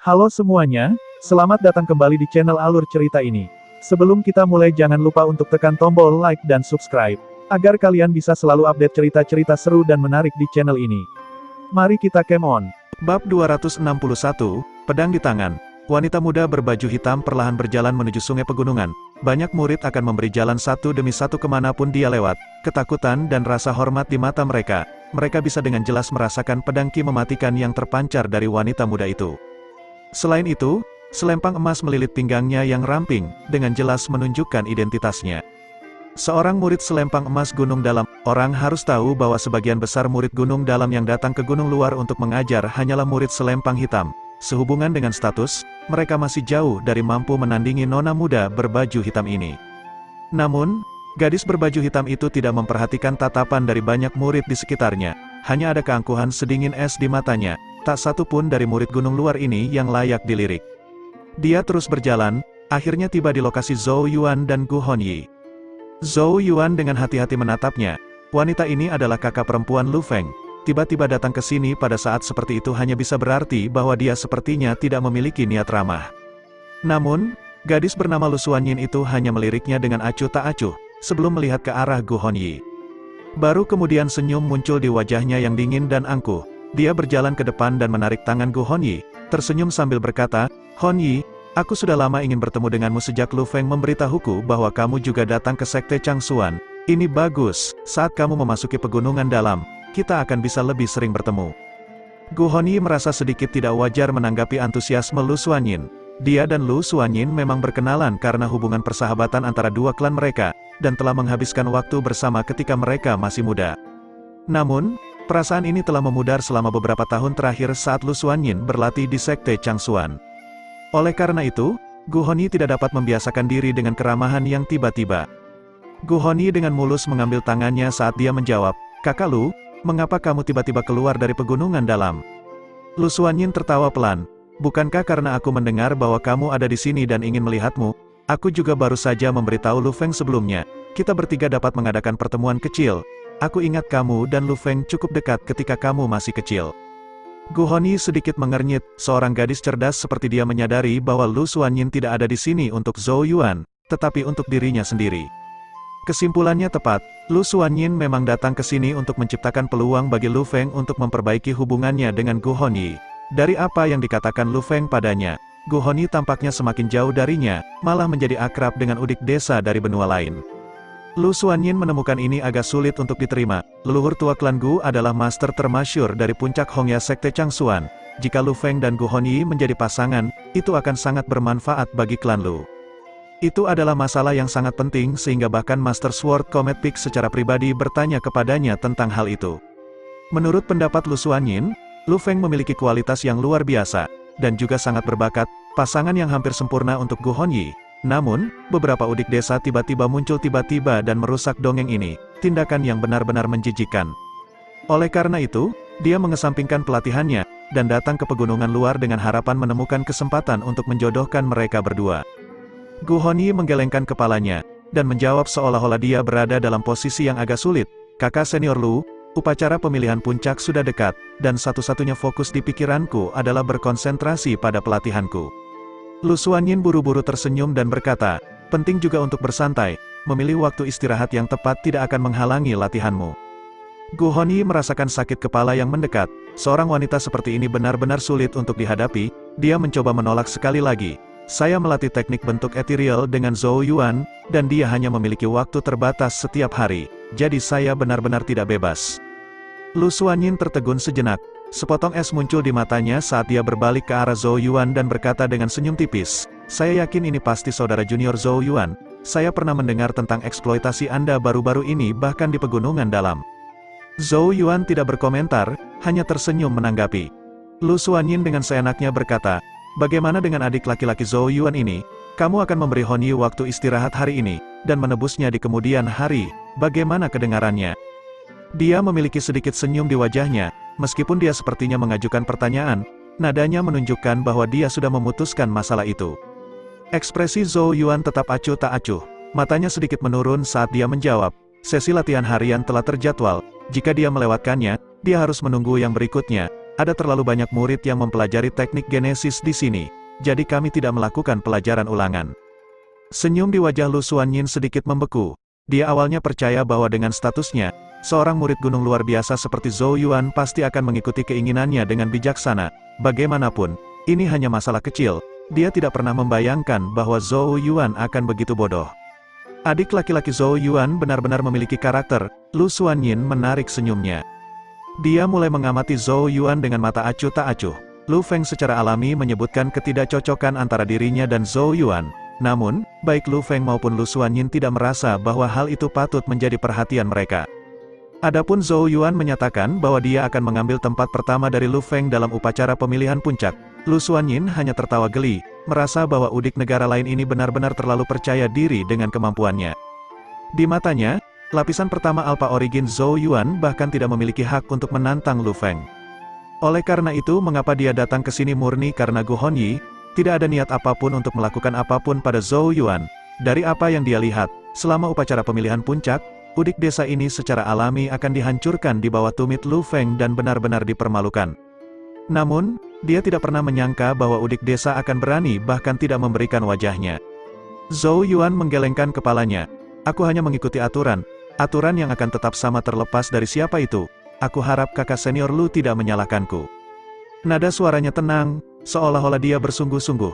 Halo semuanya, selamat datang kembali di channel Alur Cerita ini. Sebelum kita mulai jangan lupa untuk tekan tombol like dan subscribe, agar kalian bisa selalu update cerita-cerita seru dan menarik di channel ini. Mari kita game on. Bab 261, Pedang di Tangan. Wanita muda berbaju hitam perlahan berjalan menuju sungai pegunungan. Banyak murid akan memberi jalan satu demi satu kemanapun dia lewat. Ketakutan dan rasa hormat di mata mereka. Mereka bisa dengan jelas merasakan pedang ki mematikan yang terpancar dari wanita muda itu. Selain itu, selempang emas melilit pinggangnya yang ramping, dengan jelas menunjukkan identitasnya. Seorang murid selempang emas Gunung Dalam. Orang harus tahu bahwa sebagian besar murid Gunung Dalam yang datang ke Gunung Luar untuk mengajar hanyalah murid selempang hitam. Sehubungan dengan status, mereka masih jauh dari mampu menandingi nona muda berbaju hitam ini. Namun, gadis berbaju hitam itu tidak memperhatikan tatapan dari banyak murid di sekitarnya. Hanya ada keangkuhan sedingin es di matanya. Tak satu pun dari murid Gunung Luar ini yang layak dilirik. Dia terus berjalan, akhirnya tiba di lokasi Zhou Yuan dan Gu Hongyi. Zhou Yuan dengan hati-hati menatapnya. Wanita ini adalah kakak perempuan Lu Feng. Tiba-tiba datang ke sini pada saat seperti itu hanya bisa berarti bahwa dia sepertinya tidak memiliki niat ramah. Namun, gadis bernama Lu Xuanyin itu hanya meliriknya dengan acuh tak acuh, sebelum melihat ke arah Gu Hongyi. Baru kemudian senyum muncul di wajahnya yang dingin dan angkuh. Dia berjalan ke depan dan menarik tangan Gu Hongyi, tersenyum sambil berkata, "Hongyi, aku sudah lama ingin bertemu denganmu sejak Lu Feng memberitahuku bahwa kamu juga datang ke Sekte Changxuan. Ini bagus, saat kamu memasuki pegunungan dalam, kita akan bisa lebih sering bertemu." Gu Hongyi merasa sedikit tidak wajar menanggapi antusiasme Lu Xuanyin. Dia dan Lu Xuanyin memang berkenalan karena hubungan persahabatan antara dua klan mereka, dan telah menghabiskan waktu bersama ketika mereka masih muda. Namun, perasaan ini telah memudar selama beberapa tahun terakhir saat Lu Xuanyin berlatih di Sekte Changxuan. Oleh karena itu, Gu Hongyi tidak dapat membiasakan diri dengan keramahan yang tiba-tiba. Gu Hongyi dengan mulus mengambil tangannya saat dia menjawab, "Kakak Lu, mengapa kamu tiba-tiba keluar dari pegunungan dalam?" Lu Xuanyin tertawa pelan, "Bukankah karena aku mendengar bahwa kamu ada di sini dan ingin melihatmu? Aku juga baru saja memberitahu Lu Feng sebelumnya. Kita bertiga dapat mengadakan pertemuan kecil. Aku ingat kamu dan Lu Feng cukup dekat ketika kamu masih kecil." Gu Hongyi sedikit mengernyit, seorang gadis cerdas seperti dia menyadari bahwa Lu Xuanyin tidak ada di sini untuk Zhou Yuan, tetapi untuk dirinya sendiri. Kesimpulannya tepat, Lu Xuanyin memang datang ke sini untuk menciptakan peluang bagi Lu Feng untuk memperbaiki hubungannya dengan Gu Hongyi. Dari apa yang dikatakan Lu Feng padanya, Gu Hongyi tampaknya semakin jauh darinya, malah menjadi akrab dengan udik desa dari benua lain. Lu Xuanyin menemukan ini agak sulit untuk diterima. Leluhur tua klan Gu adalah master termasyur dari puncak Hongya Sekte Changxuan. Jika Lu Feng dan Gu Hongyi menjadi pasangan, itu akan sangat bermanfaat bagi klan Lu. Itu adalah masalah yang sangat penting sehingga bahkan Master Sword Comet Peak secara pribadi bertanya kepadanya tentang hal itu. Menurut pendapat Lu Xuanyin, Lu Feng memiliki kualitas yang luar biasa, dan juga sangat berbakat, pasangan yang hampir sempurna untuk Gu Hongyi. Namun, beberapa udik desa tiba-tiba muncul tiba-tiba dan merusak dongeng ini, tindakan yang benar-benar menjijikkan. Oleh karena itu, dia mengesampingkan pelatihannya, dan datang ke pegunungan luar dengan harapan menemukan kesempatan untuk menjodohkan mereka berdua. Gu Hongyi menggelengkan kepalanya, dan menjawab seolah-olah dia berada dalam posisi yang agak sulit, "Kakak senior Lu, upacara pemilihan puncak sudah dekat, dan satu-satunya fokus di pikiranku adalah berkonsentrasi pada pelatihanku." Lu Xuanyin buru-buru tersenyum dan berkata, "Penting juga untuk bersantai, memilih waktu istirahat yang tepat tidak akan menghalangi latihanmu." Gu Hongyi merasakan sakit kepala yang mendekat, seorang wanita seperti ini benar-benar sulit untuk dihadapi. Dia mencoba menolak sekali lagi, "Saya melatih teknik bentuk ethereal dengan Zhou Yuan, dan dia hanya memiliki waktu terbatas setiap hari, jadi saya benar-benar tidak bebas." Lu Xuanyin tertegun sejenak. Sepotong es muncul di matanya saat dia berbalik ke arah Zhou Yuan dan berkata dengan senyum tipis, "Saya yakin ini pasti saudara junior Zhou Yuan. Saya pernah mendengar tentang eksploitasi Anda baru-baru ini bahkan di pegunungan dalam." Zhou Yuan tidak berkomentar, hanya tersenyum menanggapi. Lu Xuanyin dengan seenaknya berkata, "Bagaimana dengan adik laki-laki Zhou Yuan ini? Kamu akan memberi Hongyi waktu istirahat hari ini, dan menebusnya di kemudian hari. Bagaimana kedengarannya?" Dia memiliki sedikit senyum di wajahnya. Meskipun dia sepertinya mengajukan pertanyaan, nadanya menunjukkan bahwa dia sudah memutuskan masalah itu. Ekspresi Zhou Yuan tetap acuh tak acuh. Matanya sedikit menurun saat dia menjawab, "Sesi latihan harian telah terjadwal. Jika dia melewatkannya, dia harus menunggu yang berikutnya. ada terlalu banyak murid yang mempelajari teknik genesis di sini, jadi kami tidak melakukan pelajaran ulangan. Senyum di wajah Lu Xuanyin sedikit membeku. Dia awalnya percaya bahwa dengan statusnya, seorang murid gunung luar biasa seperti Zhou Yuan pasti akan mengikuti keinginannya dengan bijaksana. Bagaimanapun, ini hanya masalah kecil. Dia tidak pernah membayangkan bahwa Zhou Yuan akan begitu bodoh. Adik laki-laki Zhou Yuan benar-benar memiliki karakter. Lu Xuanyin menarik senyumnya. Dia mulai mengamati Zhou Yuan dengan mata acuh tak acuh. Lu Feng secara alami menyebutkan ketidakcocokan antara dirinya dan Zhou Yuan. Namun, baik Lu Feng maupun Lu Xuanyin tidak merasa bahwa hal itu patut menjadi perhatian mereka. Adapun Zhou Yuan menyatakan bahwa dia akan mengambil tempat pertama dari Lu Feng dalam upacara pemilihan puncak. Lu Xuanyin hanya tertawa geli, merasa bahwa udik negara lain ini benar-benar terlalu percaya diri dengan kemampuannya. Di matanya, lapisan pertama Alpha Origin Zhou Yuan bahkan tidak memiliki hak untuk menantang Lu Feng. Oleh karena itu, mengapa dia datang ke sini murni karena Gu Hongyi? Tidak ada niat apapun untuk melakukan apapun pada Zhou Yuan. Dari apa yang dia lihat, selama upacara pemilihan puncak, udik desa ini secara alami akan dihancurkan di bawah tumit Lu Feng dan benar-benar dipermalukan. Namun, dia tidak pernah menyangka bahwa udik desa akan berani bahkan tidak memberikan wajahnya. Zhou Yuan menggelengkan kepalanya. Aku hanya mengikuti aturan yang akan tetap sama terlepas dari siapa itu. Aku harap kakak senior Lu tidak menyalahkanku. Nada suaranya tenang, seolah-olah dia bersungguh-sungguh.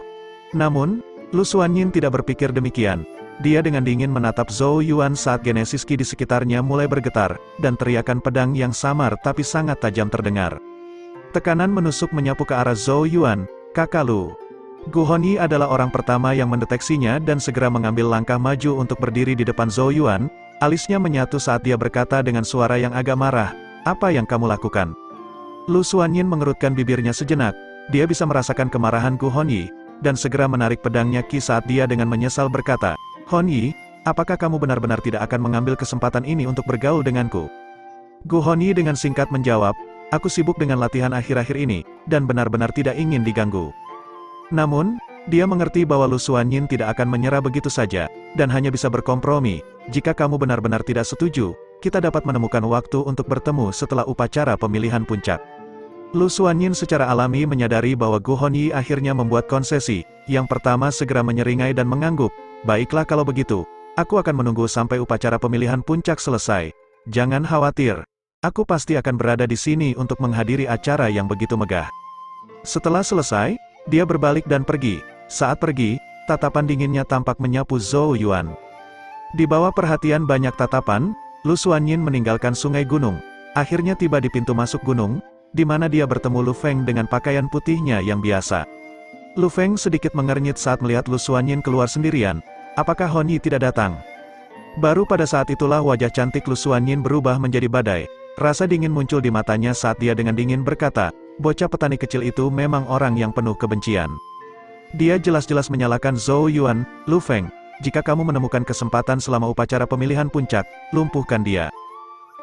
Namun, Lu Xuanyin tidak berpikir demikian. Dia dengan dingin menatap Zhou Yuan saat genesis Qi di sekitarnya mulai bergetar, dan teriakan pedang yang samar tapi sangat tajam terdengar. Tekanan menusuk menyapu ke arah Zhou Yuan. Kakak Lu. Gu Hongyi adalah orang pertama yang mendeteksinya dan segera mengambil langkah maju untuk berdiri di depan Zhou Yuan. Alisnya menyatu saat dia berkata dengan suara yang agak marah, "Apa yang kamu lakukan?" Lu Xuanyin mengerutkan bibirnya sejenak. Dia bisa merasakan kemarahan Gu Hongyi, dan segera menarik pedangnya Qi saat dia dengan menyesal berkata, "Hongyi, apakah kamu benar-benar tidak akan mengambil kesempatan ini untuk bergaul denganku?" Gu Hongyi dengan singkat menjawab, "Aku sibuk dengan latihan akhir-akhir ini, dan benar-benar tidak ingin diganggu." Namun, dia mengerti bahwa Lu Xuanyin tidak akan menyerah begitu saja, dan hanya bisa berkompromi. "Jika kamu benar-benar tidak setuju, kita dapat menemukan waktu untuk bertemu setelah upacara pemilihan puncak." Lu Xuanyin secara alami menyadari bahwa Gu Hongyi akhirnya membuat konsesi. Yang pertama segera menyeringai dan mengangguk, "Baiklah kalau begitu, aku akan menunggu sampai upacara pemilihan puncak selesai. Jangan khawatir, aku pasti akan berada di sini untuk menghadiri acara yang begitu megah." Setelah selesai, dia berbalik dan pergi. Saat pergi, tatapan dinginnya tampak menyapu Zhou Yuan. Di bawah perhatian banyak tatapan, Lu Xuanyin meninggalkan sungai gunung. Akhirnya tiba di pintu masuk gunung, di mana dia bertemu Lu Feng dengan pakaian putihnya yang biasa. Lu Feng sedikit mengernyit saat melihat Lu Xuanyin keluar sendirian. Apakah Hongyi tidak datang? Baru pada saat itulah wajah cantik Lu Xuanyin berubah menjadi badai. Rasa dingin muncul di matanya saat dia dengan dingin berkata, "Bocah petani kecil itu memang orang yang penuh kebencian." Dia jelas-jelas menyalahkan Zhou Yuan. "Lu Feng, jika kamu menemukan kesempatan selama upacara pemilihan puncak, lumpuhkan dia.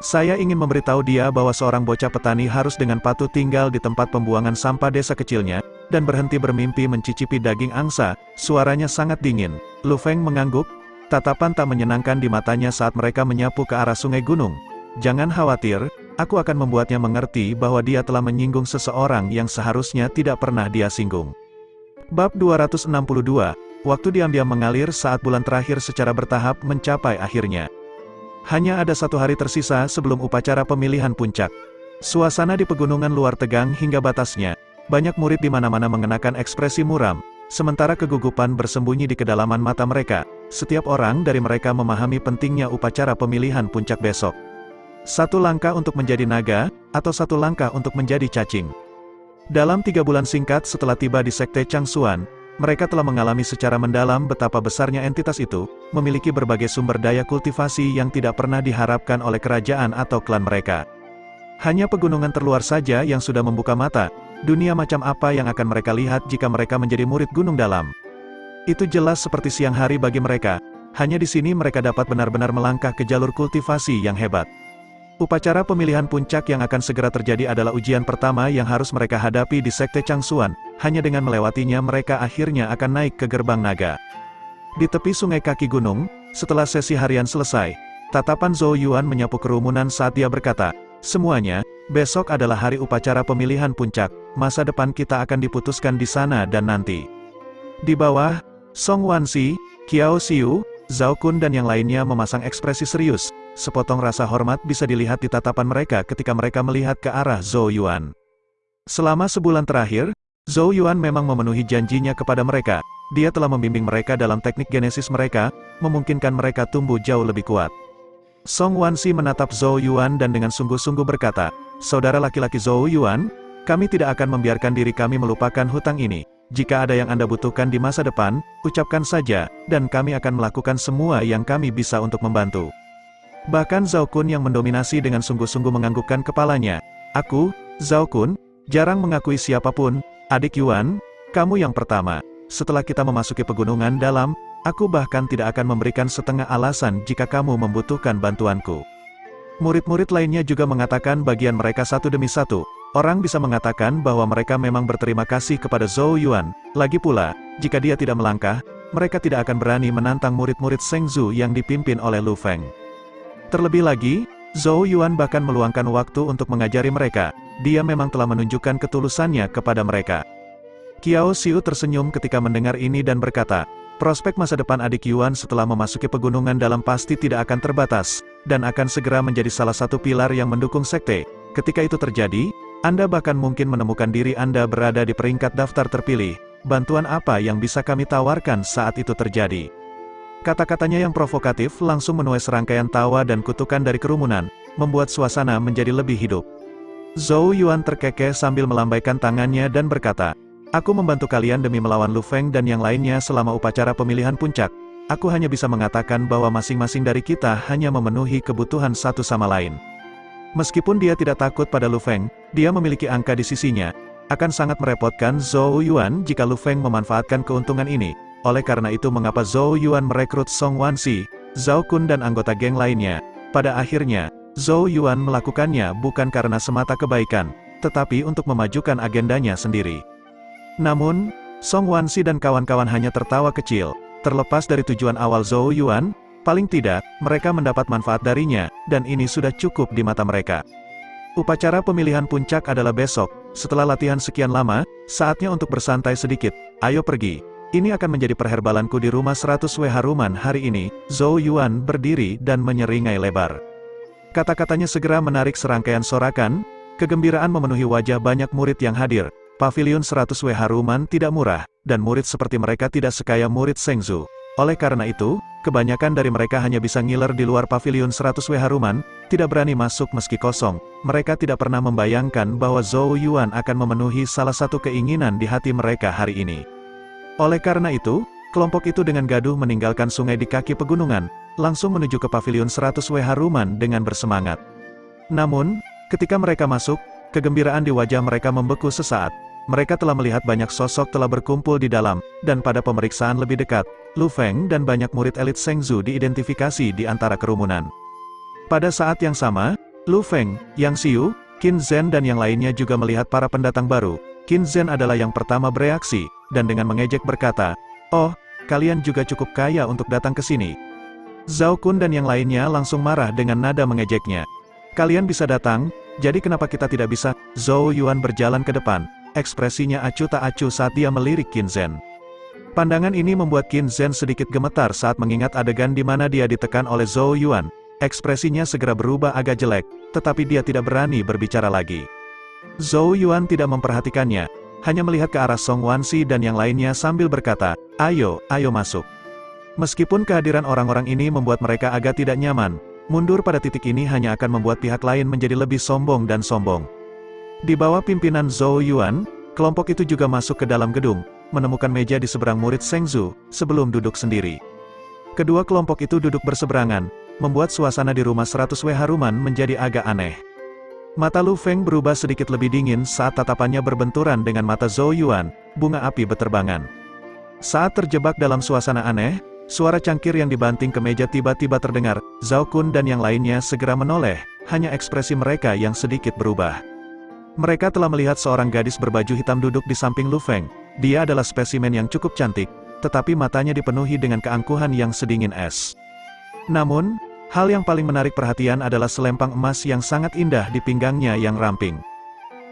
Saya ingin memberitahu dia bahwa seorang bocah petani harus dengan patuh tinggal di tempat pembuangan sampah desa kecilnya, dan berhenti bermimpi mencicipi daging angsa." Suaranya sangat dingin. Lu Feng mengangguk, tatapan tak menyenangkan di matanya saat mereka menyapu ke arah sungai gunung. "Jangan khawatir, aku akan membuatnya mengerti bahwa dia telah menyinggung seseorang yang seharusnya tidak pernah dia singgung." Bab 262, waktu diam-diam mengalir saat bulan terakhir secara bertahap mencapai akhirnya. Hanya ada 1 hari tersisa sebelum upacara pemilihan puncak. Suasana di pegunungan luar tegang hingga batasnya. Banyak murid di mana-mana mengenakan ekspresi muram, sementara kegugupan bersembunyi di kedalaman mata mereka. Setiap orang dari mereka memahami pentingnya upacara pemilihan puncak besok. 1 langkah untuk menjadi naga, atau 1 langkah untuk menjadi cacing. Dalam 3 bulan singkat setelah tiba di Sekte Changsuan, mereka telah mengalami secara mendalam betapa besarnya entitas itu, memiliki berbagai sumber daya kultivasi yang tidak pernah diharapkan oleh kerajaan atau klan mereka. Hanya pegunungan terluar saja yang sudah membuka mata. Dunia macam apa yang akan mereka lihat jika mereka menjadi murid gunung dalam? Itu jelas seperti siang hari bagi mereka. Hanya di sini mereka dapat benar-benar melangkah ke jalur kultivasi yang hebat. Upacara pemilihan puncak yang akan segera terjadi adalah ujian pertama yang harus mereka hadapi di Sekte Changsuan. Hanya dengan melewatinya mereka akhirnya akan naik ke gerbang naga. Di tepi sungai kaki gunung, setelah sesi harian selesai, tatapan Zhou Yuan menyapu kerumunan saat dia berkata, "Semuanya, Besok adalah hari upacara pemilihan puncak, masa depan kita akan diputuskan di sana dan nanti. Di bawah, Song Wansi, Qiao Xiu, Zhao Kun dan yang lainnya memasang ekspresi serius. Sepotong rasa hormat bisa dilihat di tatapan mereka ketika mereka melihat ke arah Zhou Yuan. Selama sebulan terakhir, Zhou Yuan memang memenuhi janjinya kepada mereka. Dia telah membimbing mereka dalam teknik genesis mereka, memungkinkan mereka tumbuh jauh lebih kuat. Song Wansi menatap Zhou Yuan dan dengan sungguh-sungguh berkata, "Saudara laki-laki Zhou Yuan, kami tidak akan membiarkan diri kami melupakan hutang ini. Jika ada yang Anda butuhkan di masa depan, ucapkan saja, dan kami akan melakukan semua yang kami bisa untuk membantu." Bahkan Zhao Kun yang mendominasi dengan sungguh-sungguh menganggukkan kepalanya. "Aku, Zhao Kun, jarang mengakui siapapun, adik Yuan, kamu yang pertama. Setelah kita memasuki pegunungan dalam, aku bahkan tidak akan memberikan setengah alasan jika kamu membutuhkan bantuanku." Murid-murid lainnya juga mengatakan bagian mereka satu demi satu. Orang bisa mengatakan bahwa mereka memang berterima kasih kepada Zhou Yuan. Lagi pula, jika dia tidak melangkah, mereka tidak akan berani menantang murid-murid Zheng Zu yang dipimpin oleh Lu Feng. Terlebih lagi, Zhou Yuan bahkan meluangkan waktu untuk mengajari mereka. Dia memang telah menunjukkan ketulusannya kepada mereka. Qiao Xiu tersenyum ketika mendengar ini dan berkata, "Prospek masa depan adik Yuan setelah memasuki pegunungan dalam pasti tidak akan terbatas, dan akan segera menjadi salah satu pilar yang mendukung sekte. Ketika itu terjadi, Anda bahkan mungkin menemukan diri Anda berada di peringkat daftar terpilih. Bantuan apa yang bisa kami tawarkan saat itu terjadi?" Kata-katanya yang provokatif langsung menuai serangkaian tawa dan kutukan dari kerumunan, membuat suasana menjadi lebih hidup. Zhou Yuan terkekeh sambil melambaikan tangannya dan berkata, "Aku membantu kalian demi melawan Lu Feng dan yang lainnya selama upacara pemilihan puncak. Aku hanya bisa mengatakan bahwa masing-masing dari kita hanya memenuhi kebutuhan satu sama lain. Meskipun dia tidak takut pada Lu Feng, dia memiliki angka di sisinya. Akan sangat merepotkan Zhou Yuan jika Lu Feng memanfaatkan keuntungan ini. Oleh karena itu mengapa Zhou Yuan merekrut Song Wansi, Zhao Kun dan anggota geng lainnya. Pada akhirnya, Zhou Yuan melakukannya bukan karena semata kebaikan, tetapi untuk memajukan agendanya sendiri." Namun, Song Wansi dan kawan-kawan hanya tertawa kecil. Terlepas dari tujuan awal Zhou Yuan, paling tidak, mereka mendapat manfaat darinya, dan ini sudah cukup di mata mereka. Upacara pemilihan puncak adalah besok. Setelah latihan sekian lama, saatnya untuk bersantai sedikit. Ayo pergi. Ini akan menjadi perherbalanku di rumah 100 W Haruman hari ini. Zhou Yuan berdiri dan menyeringai lebar. Kata-katanya segera menarik serangkaian sorakan. Kegembiraan memenuhi wajah banyak murid yang hadir. Pavilion 100 W Haruman tidak murah, dan murid seperti mereka tidak sekaya murid Zheng Zu. Oleh karena itu, kebanyakan dari mereka hanya bisa ngiler di luar pavilion 100 W Haruman, tidak berani masuk meski kosong. Mereka tidak pernah membayangkan bahwa Zhou Yuan akan memenuhi salah satu keinginan di hati mereka hari ini. Oleh karena itu, kelompok itu dengan gaduh meninggalkan sungai di kaki pegunungan, langsung menuju ke pavilion 100 W Haruman dengan bersemangat. Namun, ketika mereka masuk, kegembiraan di wajah mereka membeku sesaat. Mereka telah melihat banyak sosok telah berkumpul di dalam, dan pada pemeriksaan lebih dekat, Lu Feng dan banyak murid elit Zheng Zu diidentifikasi di antara kerumunan. Pada saat yang sama, Lu Feng, Yang Xiu, Qin Zhen dan yang lainnya juga melihat para pendatang baru. Qin Zhen adalah yang pertama bereaksi, dan dengan mengejek berkata, "Oh, kalian juga cukup kaya untuk datang ke sini." Zhao Kun dan yang lainnya langsung marah dengan nada mengejeknya. "Kalian bisa datang, jadi kenapa kita tidak bisa?" Zhou Yuan berjalan ke depan. Ekspresinya acuh tak acuh saat dia melirik Qin Zhen. Pandangan ini membuat Qin Zhen sedikit gemetar saat mengingat adegan di mana dia ditekan oleh Zhou Yuan. Ekspresinya segera berubah agak jelek, tetapi dia tidak berani berbicara lagi. Zhou Yuan tidak memperhatikannya, hanya melihat ke arah Song Wansi dan yang lainnya sambil berkata, ayo masuk." Meskipun kehadiran orang-orang ini membuat mereka agak tidak nyaman, mundur pada titik ini hanya akan membuat pihak lain menjadi lebih sombong dan sombong. Di bawah pimpinan Zhou Yuan, kelompok itu juga masuk ke dalam gedung, menemukan meja di seberang murid Zheng Zu, sebelum duduk sendiri. Kedua kelompok itu duduk berseberangan, membuat suasana di rumah 100 W Haruman menjadi agak aneh. Mata Lu Feng berubah sedikit lebih dingin saat tatapannya berbenturan dengan mata Zhou Yuan, bunga api beterbangan. Saat terjebak dalam suasana aneh, suara cangkir yang dibanting ke meja tiba-tiba terdengar. Zhao Kun dan yang lainnya segera menoleh, hanya ekspresi mereka yang sedikit berubah. Mereka telah melihat seorang gadis berbaju hitam duduk di samping Lu Feng. Dia adalah spesimen yang cukup cantik, tetapi matanya dipenuhi dengan keangkuhan yang sedingin es. Namun, Hal yang paling menarik perhatian adalah selempang emas yang sangat indah di pinggangnya yang ramping.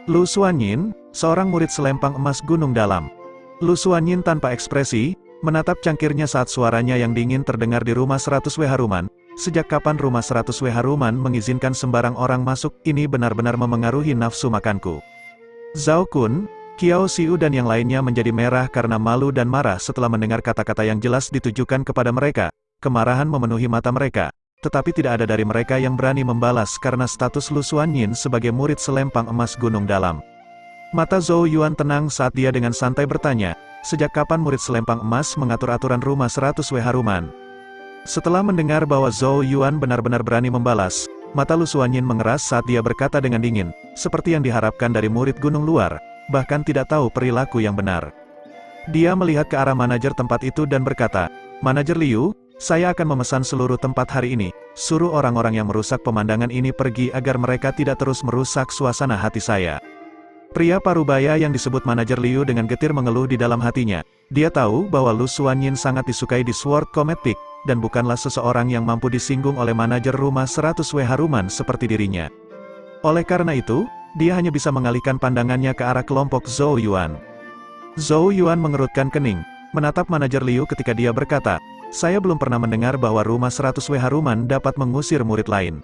Lu Xuanyin, seorang murid selempang emas Gunung Dalam. Lu Xuanyin tanpa ekspresi, menatap cangkirnya saat suaranya yang dingin terdengar di rumah 100W Haruman. Sejak kapan rumah 100W Haruman mengizinkan sembarang orang masuk? Ini benar-benar memengaruhi nafsu makanku. Zhao Kun, Qiao Xiu dan yang lainnya menjadi merah karena malu dan marah setelah mendengar kata-kata yang jelas ditujukan kepada mereka. Kemarahan memenuhi mata mereka. Tetapi tidak ada dari mereka yang berani membalas karena status Lu Xuanyin sebagai murid selempang emas Gunung Dalam. Mata Zhou Yuan tenang saat dia dengan santai bertanya, sejak kapan murid selempang emas mengatur aturan rumah 100W Haruman? Setelah mendengar bahwa Zhou Yuan benar-benar berani membalas, mata Lu Xuanyin mengeras saat dia berkata dengan dingin, seperti yang diharapkan dari murid gunung luar, bahkan tidak tahu perilaku yang benar. Dia melihat ke arah manajer tempat itu dan berkata, Manajer Liu, saya akan memesan seluruh tempat hari ini, suruh orang-orang yang merusak pemandangan ini pergi agar mereka tidak terus merusak suasana hati saya. Pria parubaya yang disebut manajer Liu dengan getir mengeluh di dalam hatinya. Dia tahu bahwa Lu Xuanyin sangat disukai di Sword Comet Peak, dan bukanlah seseorang yang mampu disinggung oleh manajer rumah 100W Haruman seperti dirinya. Oleh karena itu, dia hanya bisa mengalihkan pandangannya ke arah kelompok Zhou Yuan. Zhou Yuan mengerutkan kening, menatap manajer Liu ketika dia berkata, saya belum pernah mendengar bahwa rumah 100W Haruman dapat mengusir murid lain.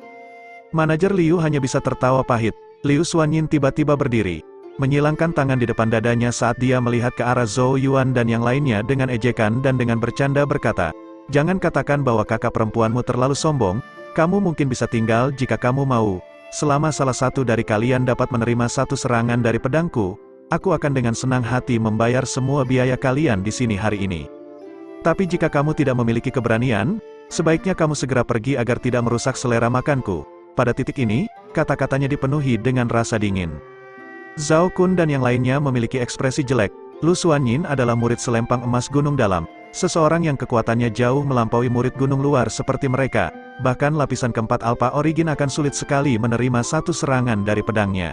Manajer Liu hanya bisa tertawa pahit. Liu Xuanyin tiba-tiba berdiri, menyilangkan tangan di depan dadanya saat dia melihat ke arah Zhou Yuan dan yang lainnya dengan ejekan dan dengan bercanda berkata, jangan katakan bahwa kakak perempuanmu terlalu sombong, kamu mungkin bisa tinggal jika kamu mau. Selama salah satu dari kalian dapat menerima satu serangan dari pedangku, aku akan dengan senang hati membayar semua biaya kalian di sini hari ini. Tapi jika kamu tidak memiliki keberanian, sebaiknya kamu segera pergi agar tidak merusak selera makanku. Pada titik ini, kata-katanya dipenuhi dengan rasa dingin. Zhao Kun dan yang lainnya memiliki ekspresi jelek. Lu Xuanyin adalah murid selempang emas Gunung Dalam, seseorang yang kekuatannya jauh melampaui murid gunung luar seperti mereka. Bahkan lapisan keempat Alpha Origin akan sulit sekali menerima satu serangan dari pedangnya.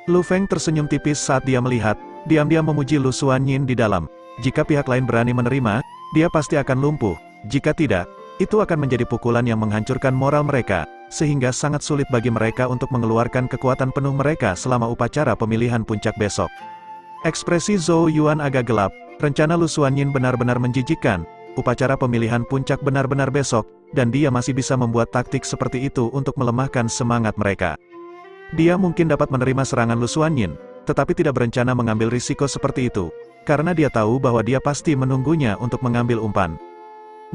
Lu Feng tersenyum tipis saat dia melihat, diam-diam memuji Lu Xuanyin di dalam. Jika pihak lain berani menerima, dia pasti akan lumpuh. Jika tidak, itu akan menjadi pukulan yang menghancurkan moral mereka, sehingga sangat sulit bagi mereka untuk mengeluarkan kekuatan penuh mereka selama upacara pemilihan puncak besok. Ekspresi Zhou Yuan agak gelap, rencana Lu Xuanyin benar-benar menjijikkan, upacara pemilihan puncak benar-benar besok, dan dia masih bisa membuat taktik seperti itu untuk melemahkan semangat mereka. Dia mungkin dapat menerima serangan Lu Xuanyin, tetapi tidak berencana mengambil risiko seperti itu, karena dia tahu bahwa dia pasti menunggunya untuk mengambil umpan.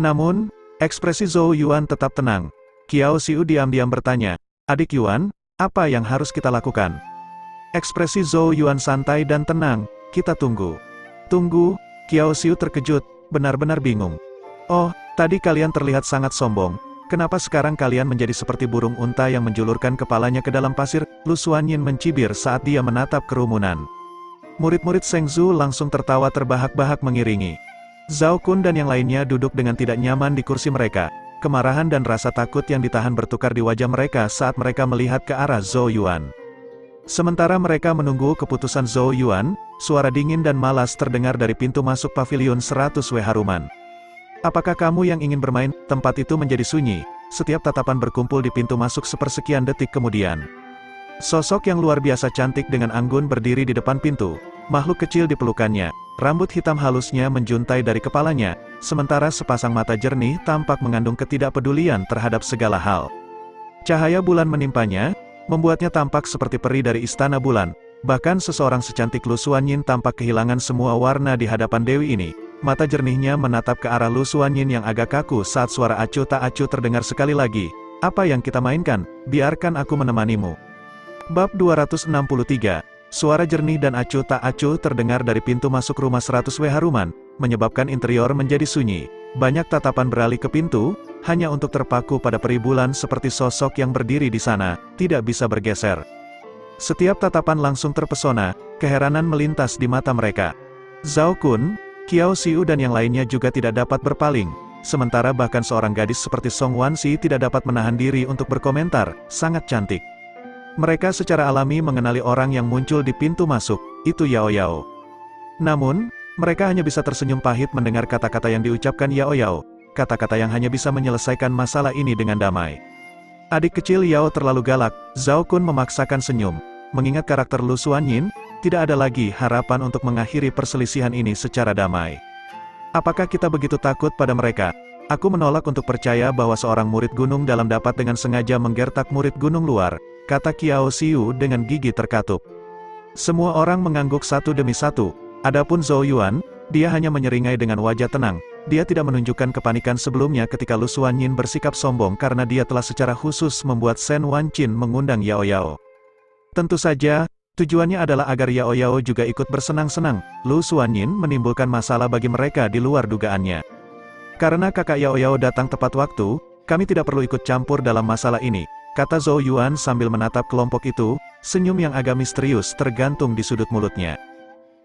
Namun, ekspresi Zhou Yuan tetap tenang. Qiao Xiu diam-diam bertanya, adik Yuan, apa yang harus kita lakukan? Ekspresi Zhou Yuan santai dan tenang, kita tunggu. Tunggu, Qiao Xiu terkejut, benar-benar bingung. Oh, tadi kalian terlihat sangat sombong, kenapa sekarang kalian menjadi seperti burung unta yang menjulurkan kepalanya ke dalam pasir? Lu Xuanyin mencibir saat dia menatap kerumunan. Murid-murid Sheng Zhu langsung tertawa terbahak-bahak mengiringi. Zhao Kun dan yang lainnya duduk dengan tidak nyaman di kursi mereka. Kemarahan dan rasa takut yang ditahan bertukar di wajah mereka saat mereka melihat ke arah Zhou Yuan. Sementara mereka menunggu keputusan Zhou Yuan, suara dingin dan malas terdengar dari pintu masuk pavilion 100W Haruman. Apakah kamu yang ingin bermain? Tempat itu menjadi sunyi, setiap tatapan berkumpul di pintu masuk sepersekian detik kemudian. Sosok yang luar biasa cantik dengan anggun berdiri di depan pintu, makhluk kecil di pelukannya, rambut hitam halusnya menjuntai dari kepalanya, sementara sepasang mata jernih tampak mengandung ketidakpedulian terhadap segala hal. Cahaya bulan menimpanya, membuatnya tampak seperti peri dari istana bulan, bahkan seseorang secantik Lu Xuanyin tampak kehilangan semua warna di hadapan dewi ini. Mata jernihnya menatap ke arah Lu Xuanyin yang agak kaku saat suara acuh tak acuh terdengar sekali lagi. Apa yang kita mainkan? Biarkan aku menemanimu. Bab 263, suara jernih dan acuh tak acuh terdengar dari pintu masuk rumah 100W Haruman, menyebabkan interior menjadi sunyi. Banyak tatapan beralih ke pintu, hanya untuk terpaku pada peri bulan seperti sosok yang berdiri di sana, tidak bisa bergeser. Setiap tatapan langsung terpesona, keheranan melintas di mata mereka. Zhao Kun, Qiao Xiu dan yang lainnya juga tidak dapat berpaling, sementara bahkan seorang gadis seperti Song Wanxi tidak dapat menahan diri untuk berkomentar, sangat cantik. Mereka secara alami mengenali orang yang muncul di pintu masuk, itu Yao Yao. Namun, mereka hanya bisa tersenyum pahit mendengar kata-kata yang diucapkan Yao Yao, kata-kata yang hanya bisa menyelesaikan masalah ini dengan damai. Adik kecil Yao terlalu galak, Zhao Kun memaksakan senyum. Mengingat karakter Lu Xuanyin, tidak ada lagi harapan untuk mengakhiri perselisihan ini secara damai. Apakah kita begitu takut pada mereka? Aku menolak untuk percaya bahwa seorang murid gunung dalam dapat dengan sengaja menggertak murid gunung luar, kata Qiao Xiu dengan gigi terkatup. Semua orang mengangguk satu demi satu. Adapun Zhou Yuan, dia hanya menyeringai dengan wajah tenang. Dia tidak menunjukkan kepanikan sebelumnya ketika Lu Xuanyin bersikap sombong karena dia telah secara khusus membuat Shen Wanqin mengundang Yao Yao. Tentu saja, tujuannya adalah agar Yao Yao juga ikut bersenang-senang. Lu Xuanyin menimbulkan masalah bagi mereka di luar dugaannya. Karena kakak Yao Yao datang tepat waktu, kami tidak perlu ikut campur dalam masalah ini, kata Zhou Yuan sambil menatap kelompok itu, senyum yang agak misterius tergantung di sudut mulutnya.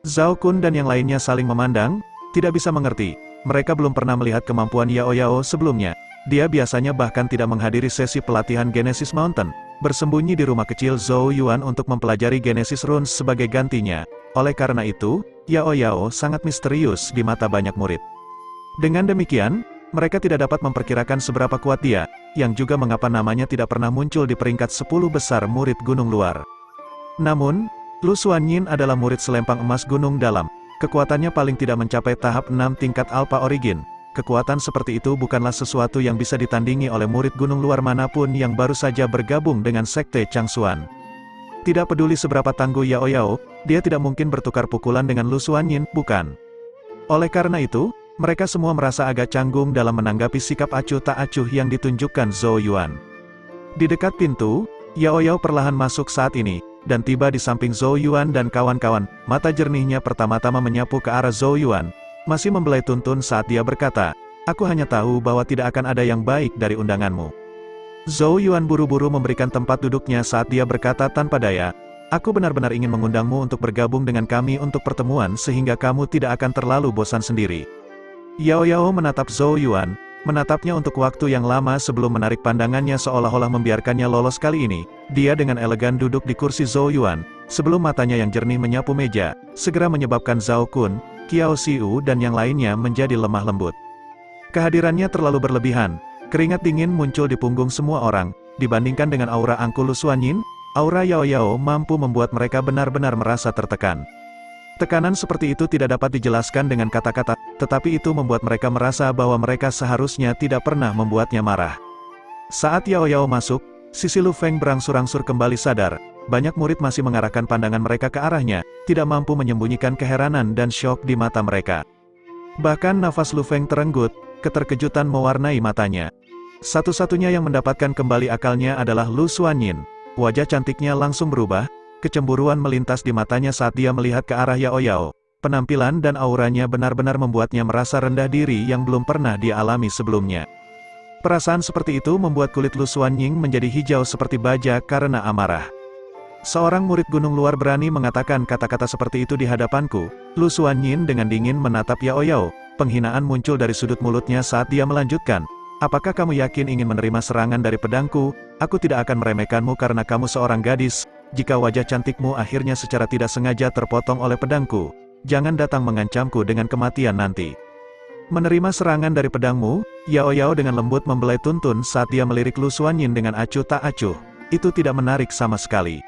Zhao Kun dan yang lainnya saling memandang, tidak bisa mengerti. Mereka belum pernah melihat kemampuan Yao Yao sebelumnya. Dia biasanya bahkan tidak menghadiri sesi pelatihan Genesis Mountain, bersembunyi di rumah kecil Zhou Yuan untuk mempelajari Genesis Runes sebagai gantinya. Oleh karena itu, Yao Yao sangat misterius di mata banyak murid. Dengan demikian, mereka tidak dapat memperkirakan seberapa kuat dia, yang juga mengapa namanya tidak pernah muncul di peringkat 10 besar murid gunung luar. Namun, Lu Xuanyin adalah murid selempang emas gunung dalam. Kekuatannya paling tidak mencapai tahap 6 tingkat Alpha Origin. Kekuatan seperti itu bukanlah sesuatu yang bisa ditandingi oleh murid gunung luar manapun yang baru saja bergabung dengan Sekte Changsuan. Tidak peduli seberapa tangguh Yao Yao, dia tidak mungkin bertukar pukulan dengan Lu Xuanyin, bukan? Oleh karena itu, mereka semua merasa agak canggung dalam menanggapi sikap acuh tak acuh yang ditunjukkan Zhou Yuan. Di dekat pintu, Yao Yao perlahan masuk saat ini, dan tiba di samping Zhou Yuan dan kawan-kawan. Mata jernihnya pertama-tama menyapu ke arah Zhou Yuan, masih membelai tuntun saat dia berkata, "Aku hanya tahu bahwa tidak akan ada yang baik dari undanganmu." Zhou Yuan buru-buru memberikan tempat duduknya saat dia berkata tanpa daya, "Aku benar-benar ingin mengundangmu untuk bergabung dengan kami untuk pertemuan sehingga kamu tidak akan terlalu bosan sendiri." Yao Yao menatap Zhou Yuan, menatapnya untuk waktu yang lama sebelum menarik pandangannya seolah-olah membiarkannya lolos kali ini. Dia dengan elegan duduk di kursi Zhou Yuan, sebelum matanya yang jernih menyapu meja, segera menyebabkan Zhao Kun, Qiao Xiu dan yang lainnya menjadi lemah lembut. Kehadirannya terlalu berlebihan, keringat dingin muncul di punggung semua orang, dibandingkan dengan aura angkuh Lu Xuanyin, aura Yao Yao mampu membuat mereka benar-benar merasa tertekan. Tekanan seperti itu tidak dapat dijelaskan dengan kata-kata, tetapi itu membuat mereka merasa bahwa mereka seharusnya tidak pernah membuatnya marah. Saat Yao Yao masuk, sisi Lu Feng berangsur-angsur kembali sadar. Banyak murid masih mengarahkan pandangan mereka ke arahnya, tidak mampu menyembunyikan keheranan dan syok di mata mereka. Bahkan nafas Lu Feng terenggut, keterkejutan mewarnai matanya. Satu-satunya yang mendapatkan kembali akalnya adalah Lu Xuanyin. Wajah cantiknya langsung berubah. Kecemburuan melintas di matanya saat dia melihat ke arah Yao Yao. Penampilan dan auranya benar-benar membuatnya merasa rendah diri yang belum pernah dia alami sebelumnya. Perasaan seperti itu membuat kulit Lu Xuanyin menjadi hijau seperti baja karena amarah. Seorang murid gunung luar berani mengatakan kata-kata seperti itu di hadapanku. Lu Xuanyin dengan dingin menatap Yao Yao. Penghinaan muncul dari sudut mulutnya saat dia melanjutkan. "Apakah kamu yakin ingin menerima serangan dari pedangku? Aku tidak akan meremehkanmu karena kamu seorang gadis. Jika wajah cantikmu akhirnya secara tidak sengaja terpotong oleh pedangku, jangan datang mengancamku dengan kematian nanti." Menerima serangan dari pedangmu, Yao Yao dengan lembut membelai tuntun saat dia melirik Lu Xuanyin dengan acuh tak acuh. Itu tidak menarik sama sekali.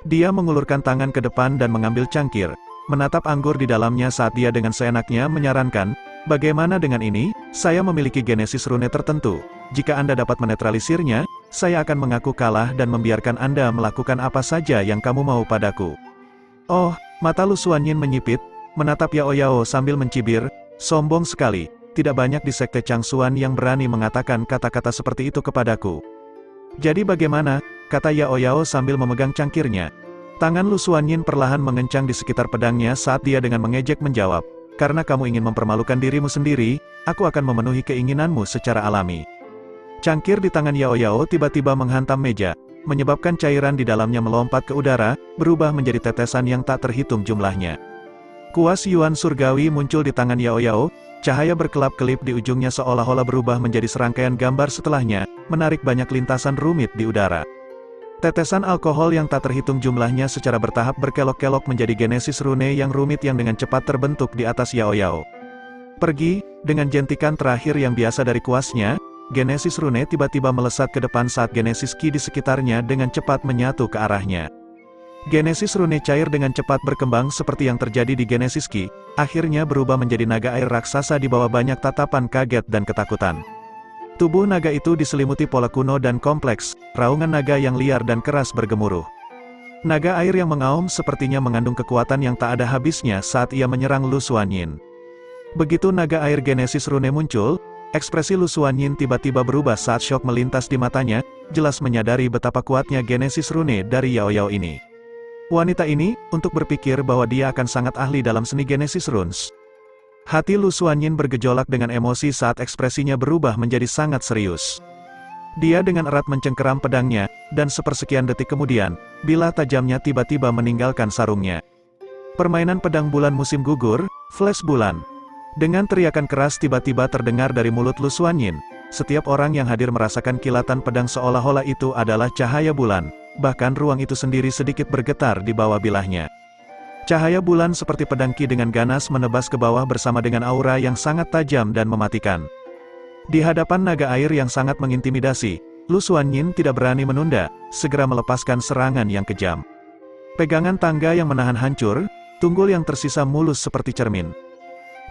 Dia mengulurkan tangan ke depan dan mengambil cangkir, menatap anggur di dalamnya saat dia dengan seenaknya menyarankan, "Bagaimana dengan ini? Saya memiliki Genesis Rune tertentu. Jika Anda dapat menetralisirnya, saya akan mengaku kalah dan membiarkan Anda melakukan apa saja yang kamu mau padaku." Oh, mata Lu Xuanyin menyipit, menatap Yao Yao sambil mencibir, "Sombong sekali, tidak banyak di Sekte Changsuan yang berani mengatakan kata-kata seperti itu kepadaku." "Jadi bagaimana?" kata Yao Yao sambil memegang cangkirnya. Tangan Lu Xuanyin perlahan mengencang di sekitar pedangnya saat dia dengan mengejek menjawab, "Karena kamu ingin mempermalukan dirimu sendiri, aku akan memenuhi keinginanmu secara alami." Cangkir di tangan Yao Yao tiba-tiba menghantam meja, menyebabkan cairan di dalamnya melompat ke udara, berubah menjadi tetesan yang tak terhitung jumlahnya. Kuas Yuan surgawi muncul di tangan Yao Yao, cahaya berkelap-kelip di ujungnya seolah-olah berubah menjadi serangkaian gambar setelahnya, menarik banyak lintasan rumit di udara. Tetesan alkohol yang tak terhitung jumlahnya secara bertahap berkelok-kelok menjadi Genesis Rune yang rumit yang dengan cepat terbentuk di atas Yao Yao. Pergi, dengan jentikan terakhir yang biasa dari kuasnya, Genesis Rune tiba-tiba melesat ke depan saat Genesis Ki di sekitarnya dengan cepat menyatu ke arahnya. Genesis Rune cair dengan cepat berkembang seperti yang terjadi di Genesis Ki, akhirnya berubah menjadi naga air raksasa di bawah banyak tatapan kaget dan ketakutan. Tubuh naga itu diselimuti pola kuno dan kompleks, raungan naga yang liar dan keras bergemuruh. Naga air yang mengaum sepertinya mengandung kekuatan yang tak ada habisnya saat ia menyerang Lu Xuanyin. Begitu naga air Genesis Rune muncul, ekspresi Lu Xuanyin tiba-tiba berubah saat syok melintas di matanya, jelas menyadari betapa kuatnya Genesis Rune dari Yao Yao ini. Wanita ini, untuk berpikir bahwa dia akan sangat ahli dalam seni Genesis Runes. Hati Lu Xuanyin bergejolak dengan emosi saat ekspresinya berubah menjadi sangat serius. Dia dengan erat mencengkeram pedangnya, dan sepersekian detik kemudian, bilah tajamnya tiba-tiba meninggalkan sarungnya. Permainan pedang bulan musim gugur, flash bulan. Dengan teriakan keras tiba-tiba terdengar dari mulut Lu Xuanyin. Setiap orang yang hadir merasakan kilatan pedang seolah-olah itu adalah cahaya bulan. Bahkan ruang itu sendiri sedikit bergetar di bawah bilahnya. Cahaya bulan seperti pedang Ki dengan ganas menebas ke bawah bersama dengan aura yang sangat tajam dan mematikan. Di hadapan naga air yang sangat mengintimidasi, Lu Xuanyin tidak berani menunda, segera melepaskan serangan yang kejam. Pegangan tangga yang menahan hancur, tunggul yang tersisa mulus seperti cermin.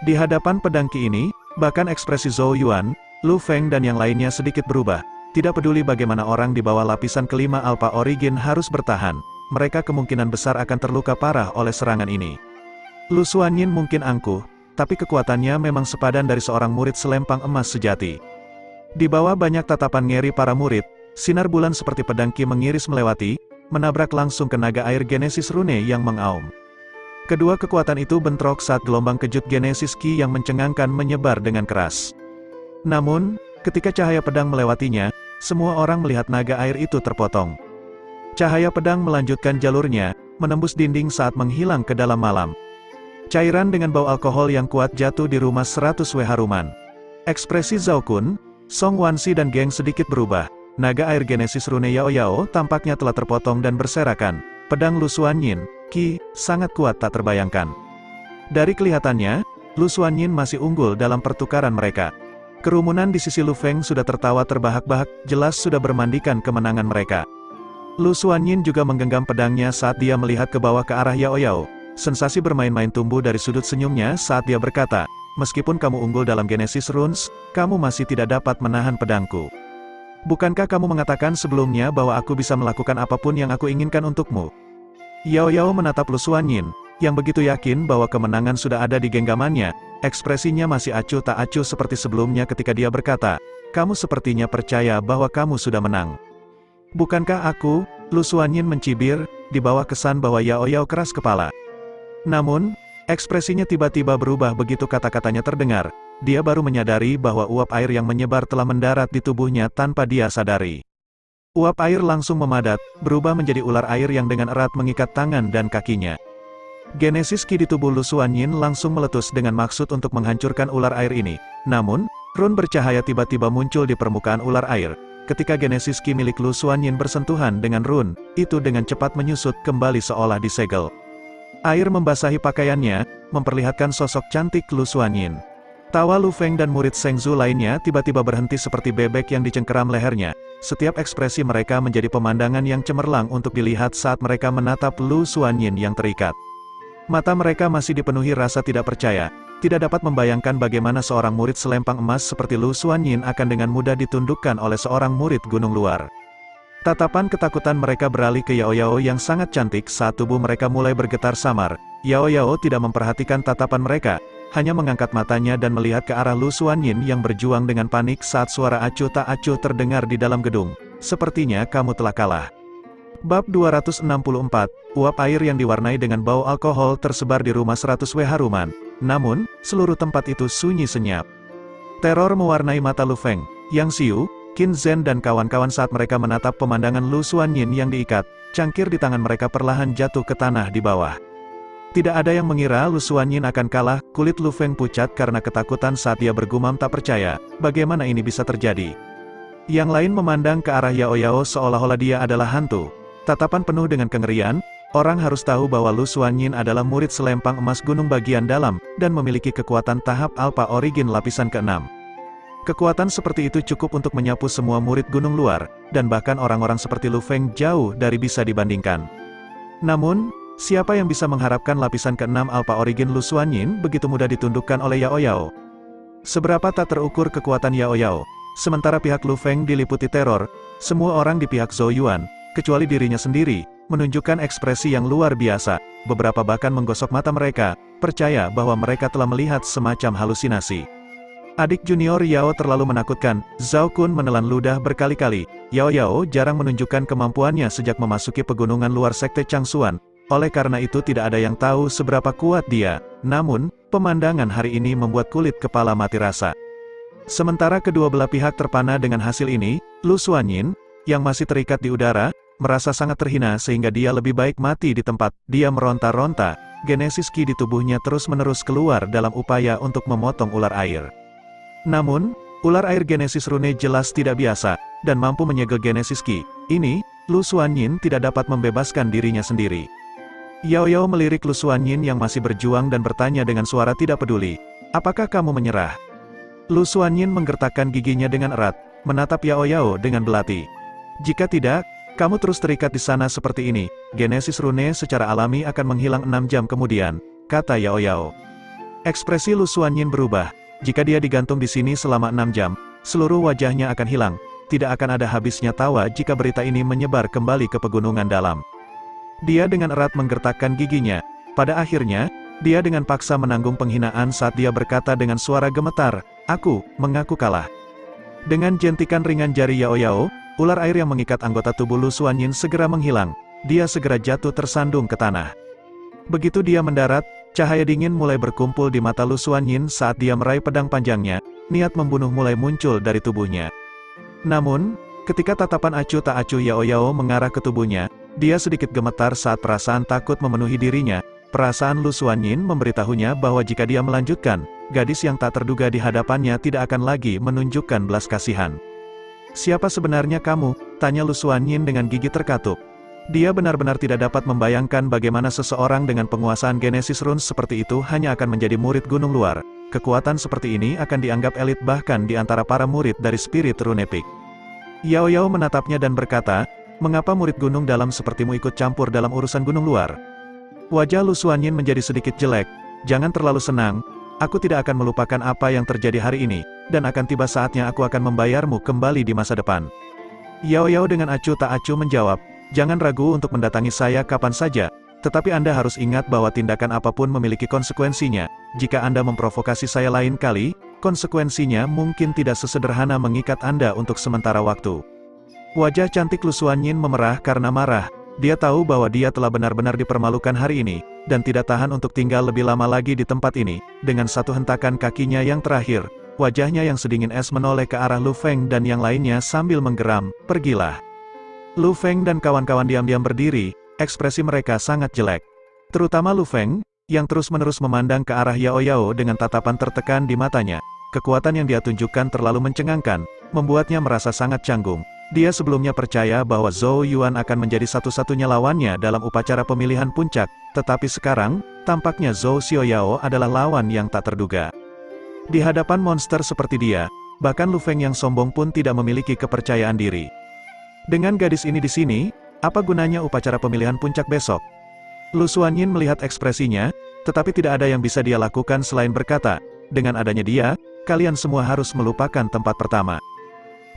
Di hadapan pedang Ki ini, bahkan ekspresi Zhou Yuan, Lu Feng dan yang lainnya sedikit berubah. Tidak peduli bagaimana orang di bawah lapisan kelima Alpha Origin harus bertahan, mereka kemungkinan besar akan terluka parah oleh serangan ini. Lu Xuanyin mungkin angkuh, tapi kekuatannya memang sepadan dari seorang murid selempang emas sejati. Di bawah banyak tatapan ngeri para murid, sinar bulan seperti pedang Ki mengiris melewati, menabrak langsung ke naga air Genesis Rune yang mengaum. Kedua kekuatan itu bentrok saat gelombang kejut Genesis Ki yang mencengangkan menyebar dengan keras. Namun, ketika cahaya pedang melewatinya, semua orang melihat naga air itu terpotong. Cahaya pedang melanjutkan jalurnya, menembus dinding saat menghilang ke dalam malam. Cairan dengan bau alkohol yang kuat jatuh di rumah 100 W haruman. Ekspresi Zhao Kun, Song Wansi dan geng sedikit berubah. Naga air Genesis Rune Yao Yao tampaknya telah terpotong dan berserakan. Pedang Lu Xuanyin, Ki, sangat kuat tak terbayangkan. Dari kelihatannya, Lu Xuanyin masih unggul dalam pertukaran mereka. Kerumunan di sisi Lu Feng sudah tertawa terbahak-bahak, jelas sudah bermandikan kemenangan mereka. Lu Xuanyin juga menggenggam pedangnya saat dia melihat ke bawah ke arah Yao Yao. Sensasi bermain-main tumbuh dari sudut senyumnya saat dia berkata, meskipun kamu unggul dalam Genesis Runes, kamu masih tidak dapat menahan pedangku. Bukankah kamu mengatakan sebelumnya bahwa aku bisa melakukan apapun yang aku inginkan untukmu? Yao Yao menatap Lu Xuanyin, yang begitu yakin bahwa kemenangan sudah ada di genggamannya. Ekspresinya masih acuh tak acuh seperti sebelumnya ketika dia berkata, kamu sepertinya percaya bahwa kamu sudah menang. Bukankah aku? Lu Xuanyin mencibir, di bawah kesan bahwa Yao Yao keras kepala. Namun, ekspresinya tiba-tiba berubah begitu kata-katanya terdengar. Dia baru menyadari bahwa uap air yang menyebar telah mendarat di tubuhnya tanpa dia sadari. Uap air langsung memadat, berubah menjadi ular air yang dengan erat mengikat tangan dan kakinya. Genesis Ki di tubuh Lu Xuanyin langsung meletus dengan maksud untuk menghancurkan ular air ini. Namun, rune bercahaya tiba-tiba muncul di permukaan ular air. Ketika Genesis Ki milik Lu Xuanyin bersentuhan dengan rune, itu dengan cepat menyusut kembali seolah disegel. Air membasahi pakaiannya, memperlihatkan sosok cantik Lu Xuanyin. Tawa Lu Feng dan murid Zheng Zu lainnya tiba-tiba berhenti seperti bebek yang dicengkeram lehernya. Setiap ekspresi mereka menjadi pemandangan yang cemerlang untuk dilihat saat mereka menatap Lu Xuanyin yang terikat. Mata mereka masih dipenuhi rasa tidak percaya, tidak dapat membayangkan bagaimana seorang murid selempang emas seperti Lu Xuanyin akan dengan mudah ditundukkan oleh seorang murid gunung luar. Tatapan ketakutan mereka beralih ke Yao Yao yang sangat cantik saat tubuh mereka mulai bergetar samar. Yao Yao tidak memperhatikan tatapan mereka, hanya mengangkat matanya dan melihat ke arah Lu Xuanyin yang berjuang dengan panik saat suara acuh tak acuh terdengar di dalam gedung. Sepertinya kamu telah kalah. Bab 264, uap air yang diwarnai dengan bau alkohol tersebar di rumah 100 W haruman. Namun, seluruh tempat itu sunyi senyap. Teror mewarnai mata Lu Feng, Yang Xiu, Qin Zhen dan kawan-kawan saat mereka menatap pemandangan Lu Xuanyin yang diikat. Cangkir di tangan mereka perlahan jatuh ke tanah di bawah. Tidak ada yang mengira Lu Xuanyin akan kalah. Kulit Lu Feng pucat karena ketakutan saat dia bergumam tak percaya, bagaimana ini bisa terjadi. Yang lain memandang ke arah Yao Yao seolah-olah dia adalah hantu. Tatapan penuh dengan kengerian, Orang harus tahu bahwa Lu Xuanyin adalah murid selempang emas gunung bagian dalam, dan memiliki kekuatan tahap Alpha Origin lapisan ke-6. Kekuatan seperti itu cukup untuk menyapu semua murid gunung luar, dan bahkan orang-orang seperti Lu Feng jauh dari bisa dibandingkan. Namun, siapa yang bisa mengharapkan lapisan ke-6 Alpha Origin Lu Xuanyin begitu mudah ditundukkan oleh Yao Yao? Seberapa tak terukur kekuatan Yao Yao, sementara pihak Lu Feng diliputi teror, semua orang di pihak Zhou Yuan, kecuali dirinya sendiri, menunjukkan ekspresi yang luar biasa, beberapa bahkan menggosok mata mereka, percaya bahwa mereka telah melihat semacam halusinasi. Adik junior Yao terlalu menakutkan, Zhao Kun menelan ludah berkali-kali. Yao Yao jarang menunjukkan kemampuannya sejak memasuki pegunungan luar sekte Changsuan, oleh karena itu tidak ada yang tahu seberapa kuat dia, namun, pemandangan hari ini membuat kulit kepala mati rasa. Sementara kedua belah pihak terpana dengan hasil ini, Lu Xuanyin, yang masih terikat di udara, merasa sangat terhina sehingga dia lebih baik mati di tempat. Dia meronta-ronta, Genesis Ki di tubuhnya terus-menerus keluar dalam upaya untuk memotong ular air. Namun, ular air Genesis Rune jelas tidak biasa, dan mampu menyegel Genesis Ki. Ini, Lu Xuanyin tidak dapat membebaskan dirinya sendiri. Yao Yao melirik Lu Xuanyin yang masih berjuang dan bertanya dengan suara tidak peduli, "Apakah kamu menyerah?" Lu Xuanyin menggertakkan giginya dengan erat, menatap Yao Yao dengan belati. "Jika tidak, kamu terus terikat di sana seperti ini, Genesis Rune secara alami akan menghilang 6 jam kemudian," kata Yao Yao. Ekspresi Lu Xuanyin berubah. Jika dia digantung di sini selama 6 jam, seluruh wajahnya akan hilang. Tidak akan ada habisnya tawa jika berita ini menyebar kembali ke pegunungan dalam. Dia dengan erat menggertakkan giginya. Pada akhirnya, dia dengan paksa menanggung penghinaan saat dia berkata dengan suara gemetar, "Aku mengaku kalah." Dengan jentikan ringan jari Yao Yao, ular air yang mengikat anggota tubuh Lu Xuanyin segera menghilang. Dia segera jatuh tersandung ke tanah. Begitu dia mendarat, cahaya dingin mulai berkumpul di mata Lu Xuanyin saat dia meraih pedang panjangnya, niat membunuh mulai muncul dari tubuhnya. Namun, ketika tatapan acuh tak acuh Yao Yao mengarah ke tubuhnya, dia sedikit gemetar saat perasaan takut memenuhi dirinya. Perasaan Lu Xuanyin memberitahunya bahwa jika dia melanjutkan, gadis yang tak terduga di hadapannya tidak akan lagi menunjukkan belas kasihan. "Siapa sebenarnya kamu?" tanya Lu Xuanyin dengan gigi terkatup. Dia benar-benar tidak dapat membayangkan bagaimana seseorang dengan penguasaan Genesis Runes seperti itu hanya akan menjadi murid gunung luar. Kekuatan seperti ini akan dianggap elit bahkan di antara para murid dari Spirit Rune Peak. Yao Yao menatapnya dan berkata, "Mengapa murid gunung dalam sepertimu ikut campur dalam urusan gunung luar?" Wajah Lu Xuanyin menjadi sedikit jelek. "Jangan terlalu senang, aku tidak akan melupakan apa yang terjadi hari ini, dan akan tiba saatnya aku akan membayarmu kembali di masa depan." Yao Yao dengan acuh tak acuh menjawab, "Jangan ragu untuk mendatangi saya kapan saja, tetapi Anda harus ingat bahwa tindakan apapun memiliki konsekuensinya. Jika Anda memprovokasi saya lain kali, konsekuensinya mungkin tidak sesederhana mengikat Anda untuk sementara waktu." Wajah cantik Lu Xuanyin memerah karena marah. Dia tahu bahwa dia telah benar-benar dipermalukan hari ini, dan tidak tahan untuk tinggal lebih lama lagi di tempat ini. Dengan satu hentakan kakinya yang terakhir, wajahnya yang sedingin es menoleh ke arah Lu Feng dan yang lainnya sambil menggeram, "Pergilah." Lu Feng dan kawan-kawan diam-diam berdiri, ekspresi mereka sangat jelek. Terutama Lu Feng, yang terus-menerus memandang ke arah Yao Yao dengan tatapan tertekan di matanya. Kekuatan yang dia tunjukkan terlalu mencengangkan, membuatnya merasa sangat canggung. Dia sebelumnya percaya bahwa Zhou Yuan akan menjadi satu-satunya lawannya dalam upacara pemilihan puncak, tetapi sekarang, tampaknya Zhou Xiaoyao adalah lawan yang tak terduga. Di hadapan monster seperti dia, bahkan Lu Feng yang sombong pun tidak memiliki kepercayaan diri. Dengan gadis ini di sini, apa gunanya upacara pemilihan puncak besok? Lu Xuanyin melihat ekspresinya, tetapi tidak ada yang bisa dia lakukan selain berkata, "Dengan adanya dia, kalian semua harus melupakan tempat pertama."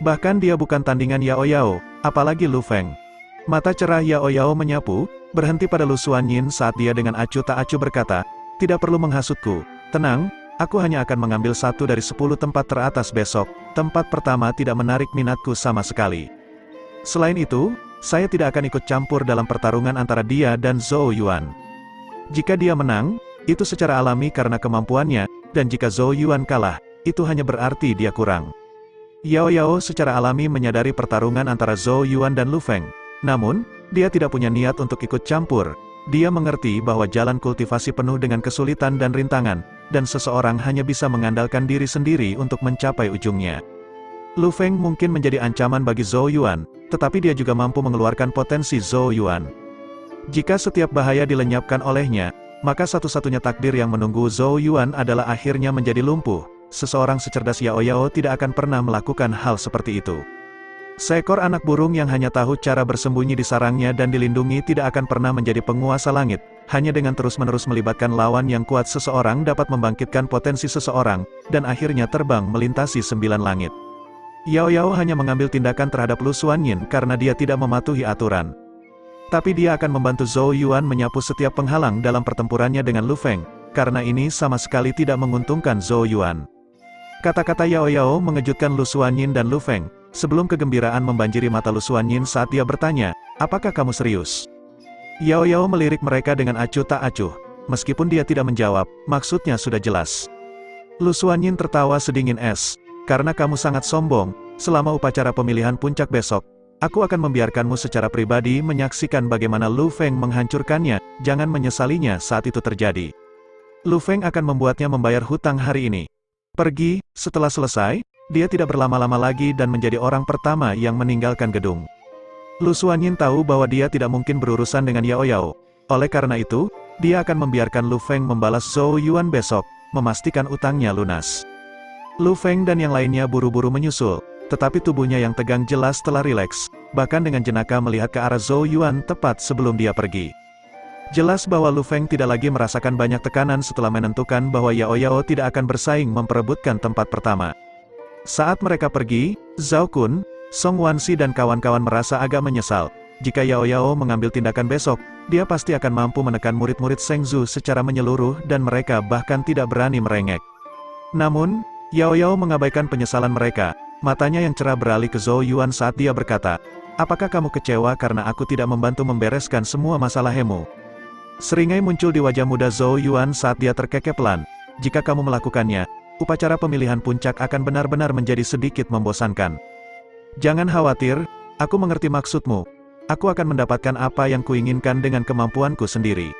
Bahkan dia bukan tandingan Yao Yao, apalagi Lu Feng. Mata cerah Yao Yao menyapu, berhenti pada Lu Xuanyin saat dia dengan acuh tak acuh berkata, "Tidak perlu menghasutku. Tenang, aku hanya akan mengambil 1 dari 10 tempat teratas besok. Tempat pertama tidak menarik minatku sama sekali. Selain itu, saya tidak akan ikut campur dalam pertarungan antara dia dan Zhou Yuan. Jika dia menang, itu secara alami karena kemampuannya, dan jika Zhou Yuan kalah, itu hanya berarti dia kurang." Yao Yao secara alami menyadari pertarungan antara Zhou Yuan dan Lu Feng. Namun, dia tidak punya niat untuk ikut campur. Dia mengerti bahwa jalan kultivasi penuh dengan kesulitan dan rintangan, dan seseorang hanya bisa mengandalkan diri sendiri untuk mencapai ujungnya. Lu Feng mungkin menjadi ancaman bagi Zhou Yuan, tetapi dia juga mampu mengeluarkan potensi Zhou Yuan. Jika setiap bahaya dilenyapkan olehnya, maka satu-satunya takdir yang menunggu Zhou Yuan adalah akhirnya menjadi lumpuh. Seseorang secerdas Yao Yao tidak akan pernah melakukan hal seperti itu. Seekor anak burung yang hanya tahu cara bersembunyi di sarangnya dan dilindungi tidak akan pernah menjadi penguasa langit. Hanya dengan terus-menerus melibatkan lawan yang kuat seseorang dapat membangkitkan potensi seseorang, dan akhirnya terbang melintasi 9 langit. Yao Yao hanya mengambil tindakan terhadap Lu Xuanyin karena dia tidak mematuhi aturan. Tapi dia akan membantu Zhou Yuan menyapu setiap penghalang dalam pertempurannya dengan Lu Feng, karena ini sama sekali tidak menguntungkan Zhou Yuan. Kata-kata Yao Yao mengejutkan Lu Xuanyin dan Lu Feng. Sebelum kegembiraan membanjiri mata Lu Xuanyin saat dia bertanya, apakah kamu serius? Yao Yao melirik mereka dengan acuh tak acuh. Meskipun dia tidak menjawab, maksudnya sudah jelas. Lu Xuanyin tertawa sedingin es. Karena kamu sangat sombong, selama upacara pemilihan puncak besok, aku akan membiarkanmu secara pribadi menyaksikan bagaimana Lu Feng menghancurkannya, jangan menyesalinya saat itu terjadi. Lu Feng akan membuatnya membayar hutang hari ini. Pergi, setelah selesai, dia tidak berlama-lama lagi dan menjadi orang pertama yang meninggalkan gedung. Lu Xuanyin tahu bahwa dia tidak mungkin berurusan dengan Yao Yao. Oleh karena itu, dia akan membiarkan Lu Feng membalas Zhou Yuan besok, memastikan utangnya lunas. Lu Feng dan yang lainnya buru-buru menyusul, tetapi tubuhnya yang tegang jelas telah rileks, bahkan dengan jenaka melihat ke arah Zhou Yuan tepat sebelum dia pergi. Jelas bahwa Lu Feng tidak lagi merasakan banyak tekanan setelah menentukan bahwa Yao Yao tidak akan bersaing memperebutkan tempat pertama. Saat mereka pergi, Zhao Kun, Song Wanxi dan kawan-kawan merasa agak menyesal. Jika Yao Yao mengambil tindakan besok, dia pasti akan mampu menekan murid-murid Sheng Zhu secara menyeluruh dan mereka bahkan tidak berani merengek. Namun, Yao Yao mengabaikan penyesalan mereka. Matanya yang cerah beralih ke Zhou Yuan saat dia berkata, apakah kamu kecewa karena aku tidak membantu membereskan semua masalahmu? Seringai muncul di wajah muda Zhou Yuan saat dia terkekeh pelan. Jika kamu melakukannya, upacara pemilihan puncak akan benar-benar menjadi sedikit membosankan. Jangan khawatir, aku mengerti maksudmu. Aku akan mendapatkan apa yang kuinginkan dengan kemampuanku sendiri.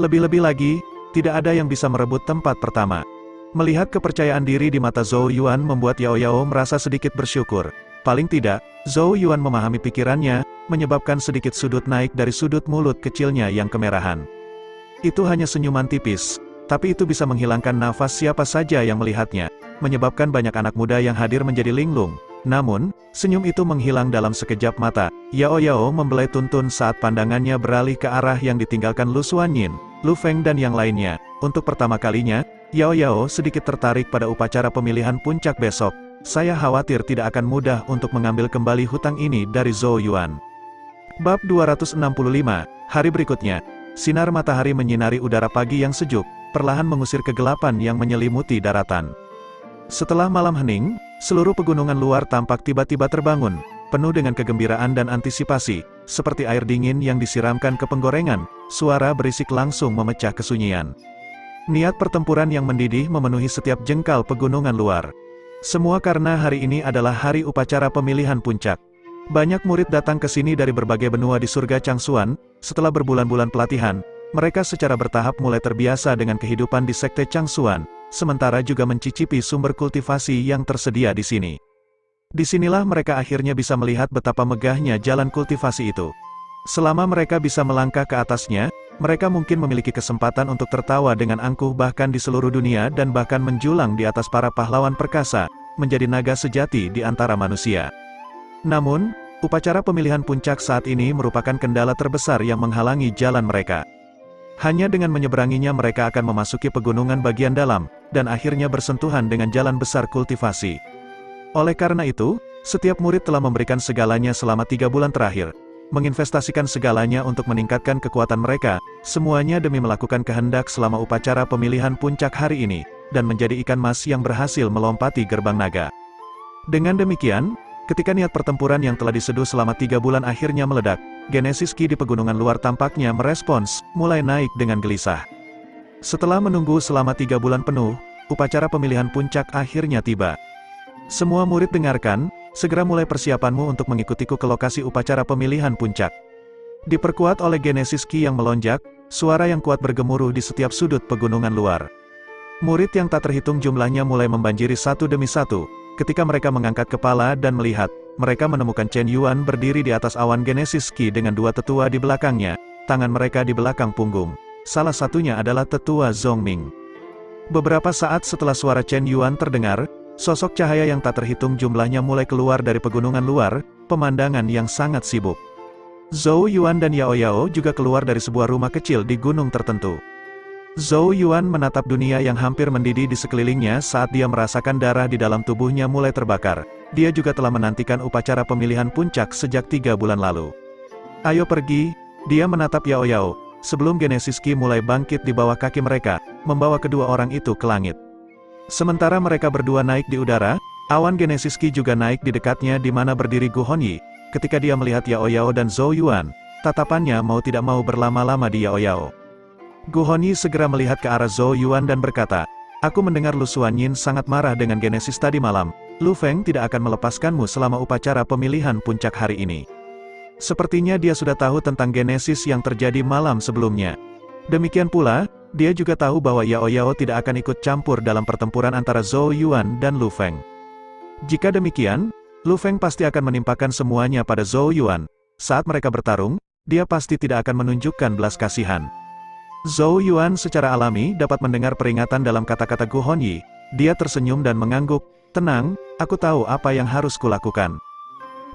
Lebih-lebih lagi, tidak ada yang bisa merebut tempat pertama. Melihat kepercayaan diri di mata Zhou Yuan membuat Yao Yao merasa sedikit bersyukur. Paling tidak, Zhou Yuan memahami pikirannya, menyebabkan sedikit sudut naik dari sudut mulut kecilnya yang kemerahan. Itu hanya senyuman tipis, tapi itu bisa menghilangkan nafas siapa saja yang melihatnya, menyebabkan banyak anak muda yang hadir menjadi linglung. Namun, senyum itu menghilang dalam sekejap mata. Yao Yao membelai tuntun saat pandangannya beralih ke arah yang ditinggalkan Lu Xuanyin, Lu Feng dan yang lainnya. Untuk pertama kalinya, Yao Yao sedikit tertarik pada upacara pemilihan puncak besok. Saya khawatir tidak akan mudah untuk mengambil kembali hutang ini dari Zhou Yuan. Bab 265, hari berikutnya. Sinar matahari menyinari udara pagi yang sejuk, perlahan mengusir kegelapan yang menyelimuti daratan. Setelah malam hening, seluruh pegunungan luar tampak tiba-tiba terbangun, penuh dengan kegembiraan dan antisipasi, seperti air dingin yang disiramkan ke penggorengan. Suara berisik langsung memecah kesunyian. Niat pertempuran yang mendidih memenuhi setiap jengkal pegunungan luar. Semua karena hari ini adalah hari upacara pemilihan puncak. Banyak murid datang ke sini dari berbagai benua di surga Changxuan. Setelah berbulan-bulan pelatihan, mereka secara bertahap mulai terbiasa dengan kehidupan di sekte Changxuan, sementara juga mencicipi sumber kultivasi yang tersedia di sini. Disinilah mereka akhirnya bisa melihat betapa megahnya jalan kultivasi itu. Selama mereka bisa melangkah ke atasnya, mereka mungkin memiliki kesempatan untuk tertawa dengan angkuh bahkan di seluruh dunia dan bahkan menjulang di atas para pahlawan perkasa, menjadi naga sejati di antara manusia. Namun, upacara pemilihan puncak saat ini merupakan kendala terbesar yang menghalangi jalan mereka. Hanya dengan menyeberanginya mereka akan memasuki pegunungan bagian dalam, dan akhirnya bersentuhan dengan jalan besar kultivasi. Oleh karena itu, setiap murid telah memberikan segalanya selama 3 bulan terakhir. Menginvestasikan segalanya untuk meningkatkan kekuatan mereka, semuanya demi melakukan kehendak selama upacara pemilihan puncak hari ini, dan menjadi ikan mas yang berhasil melompati gerbang naga. Dengan demikian, ketika niat pertempuran yang telah diseduh selama 3 bulan akhirnya meledak, Genesis Ki di pegunungan luar tampaknya merespons, mulai naik dengan gelisah. Setelah menunggu selama 3 bulan penuh, upacara pemilihan puncak akhirnya tiba. Semua murid dengarkan, segera mulai persiapanmu untuk mengikutiku ke lokasi upacara pemilihan puncak. Diperkuat oleh Genesis Ki yang melonjak, suara yang kuat bergemuruh di setiap sudut pegunungan luar. Murid yang tak terhitung jumlahnya mulai membanjiri satu demi satu, ketika mereka mengangkat kepala dan melihat, mereka menemukan Chen Yuan berdiri di atas awan Genesis Ki dengan dua tetua di belakangnya, tangan mereka di belakang punggung. Salah satunya adalah tetua Zhongming. Beberapa saat setelah suara Chen Yuan terdengar, sosok cahaya yang tak terhitung jumlahnya mulai keluar dari pegunungan luar, pemandangan yang sangat sibuk. Zhou Yuan dan Yao Yao juga keluar dari sebuah rumah kecil di gunung tertentu. Zhou Yuan menatap dunia yang hampir mendidih di sekelilingnya saat dia merasakan darah di dalam tubuhnya mulai terbakar. Dia juga telah menantikan upacara pemilihan puncak sejak 3 bulan lalu. Ayo pergi, dia menatap Yao Yao, sebelum Genesis Ki mulai bangkit di bawah kaki mereka, membawa kedua orang itu ke langit. Sementara mereka berdua naik di udara, awan Genesis Ki juga naik di dekatnya di mana berdiri Gu Honyi. Ketika dia melihat Yao Yao dan Zhou Yuan, tatapannya mau tidak mau berlama-lama di Yao Yao. Gu Honyi segera melihat ke arah Zhou Yuan dan berkata, "Aku mendengar Lu Xuanyin sangat marah dengan Genesis tadi malam. Lu Feng tidak akan melepaskanmu selama upacara pemilihan puncak hari ini." Sepertinya dia sudah tahu tentang Genesis yang terjadi malam sebelumnya. Demikian pula, dia juga tahu bahwa Yao Yao tidak akan ikut campur dalam pertempuran antara Zhou Yuan dan Lu Feng. Jika demikian, Lu Feng pasti akan menimpakan semuanya pada Zhou Yuan. Saat mereka bertarung, dia pasti tidak akan menunjukkan belas kasihan. Zhou Yuan secara alami dapat mendengar peringatan dalam kata-kata Gu Honyi. Dia tersenyum dan mengangguk, "Tenang, aku tahu apa yang harus kulakukan.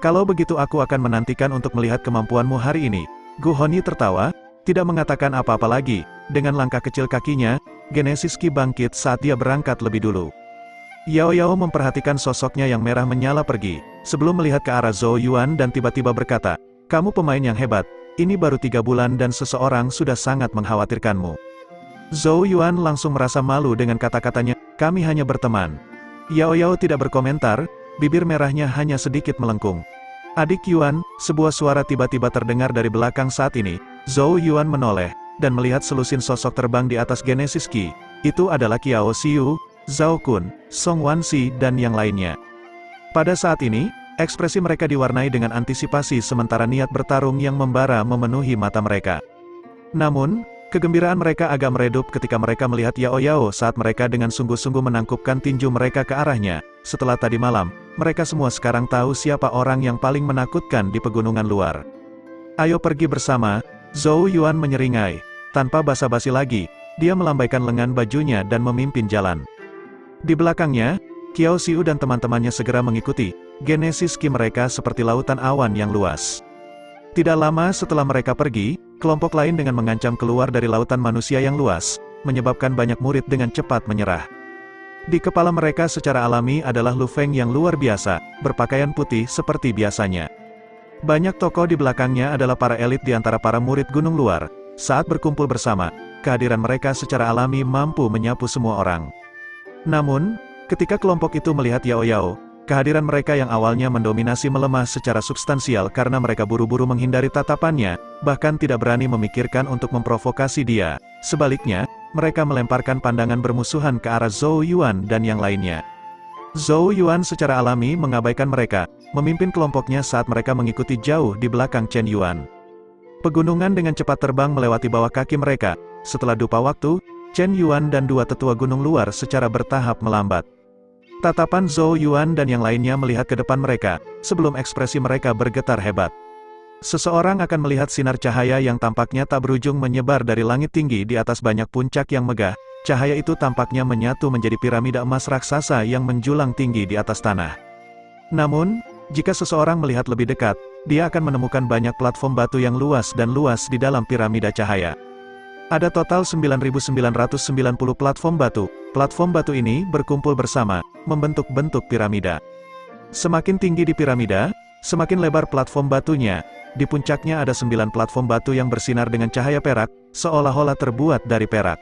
Kalau begitu aku akan menantikan untuk melihat kemampuanmu hari ini." Gu Honyi tertawa, tidak mengatakan apa-apa lagi. Dengan langkah kecil kakinya, Genesis Ki bangkit saat dia berangkat lebih dulu. Yao Yao memperhatikan sosoknya yang merah menyala pergi, sebelum melihat ke arah Zhou Yuan dan tiba-tiba berkata, "Kamu pemain yang hebat, ini baru 3 bulan dan seseorang sudah sangat mengkhawatirkanmu." Zhou Yuan langsung merasa malu dengan kata-katanya, "Kami hanya berteman." Yao Yao tidak berkomentar, bibir merahnya hanya sedikit melengkung. "Adik Yuan," sebuah suara tiba-tiba terdengar dari belakang saat ini. Zhou Yuan menoleh, dan melihat selusin sosok terbang di atas Genesis Ki. Itu adalah Qiao Xiu, Zhao Kun, Song Wanxi dan yang lainnya. Pada saat ini, ekspresi mereka diwarnai dengan antisipasi sementara niat bertarung yang membara memenuhi mata mereka. Namun, kegembiraan mereka agak meredup ketika mereka melihat Yao Yao saat mereka dengan sungguh-sungguh menangkupkan tinju mereka ke arahnya. Setelah tadi malam, mereka semua sekarang tahu siapa orang yang paling menakutkan di pegunungan luar. "Ayo pergi bersama," Zhou Yuan menyeringai. Tanpa basa-basi lagi, dia melambaikan lengan bajunya dan memimpin jalan. Di belakangnya, Qiao Xiu dan teman-temannya segera mengikuti. Genesis Ki mereka seperti lautan awan yang luas. Tidak lama setelah mereka pergi, kelompok lain dengan mengancam keluar dari lautan manusia yang luas, menyebabkan banyak murid dengan cepat menyerah. Di kepala mereka secara alami adalah Lu Feng yang luar biasa, berpakaian putih seperti biasanya. Banyak tokoh di belakangnya adalah para elit di antara para murid Gunung Luar. Saat berkumpul bersama, kehadiran mereka secara alami mampu menyapu semua orang. Namun, ketika kelompok itu melihat Yao Yao, kehadiran mereka yang awalnya mendominasi melemah secara substansial karena mereka buru-buru menghindari tatapannya, bahkan tidak berani memikirkan untuk memprovokasi dia. Sebaliknya, mereka melemparkan pandangan bermusuhan ke arah Zhou Yuan dan yang lainnya. Zhou Yuan secara alami mengabaikan mereka, memimpin kelompoknya saat mereka mengikuti jauh di belakang Chen Yuan. Pegunungan dengan cepat terbang melewati bawah kaki mereka. Setelah dupa waktu, Chen Yuan dan dua tetua gunung luar secara bertahap melambat. Tatapan Zhou Yuan dan yang lainnya melihat ke depan mereka, sebelum ekspresi mereka bergetar hebat. Seseorang akan melihat sinar cahaya yang tampaknya tak berujung menyebar dari langit tinggi di atas banyak puncak yang megah. Cahaya itu tampaknya menyatu menjadi piramida emas raksasa yang menjulang tinggi di atas tanah. Namun, jika seseorang melihat lebih dekat, dia akan menemukan banyak platform batu yang luas dan luas di dalam piramida cahaya. Ada total 9.990 platform batu. Platform batu ini berkumpul bersama, membentuk bentuk piramida. Semakin tinggi di piramida, semakin lebar platform batunya. Di puncaknya ada 9 platform batu yang bersinar dengan cahaya perak, seolah-olah terbuat dari perak.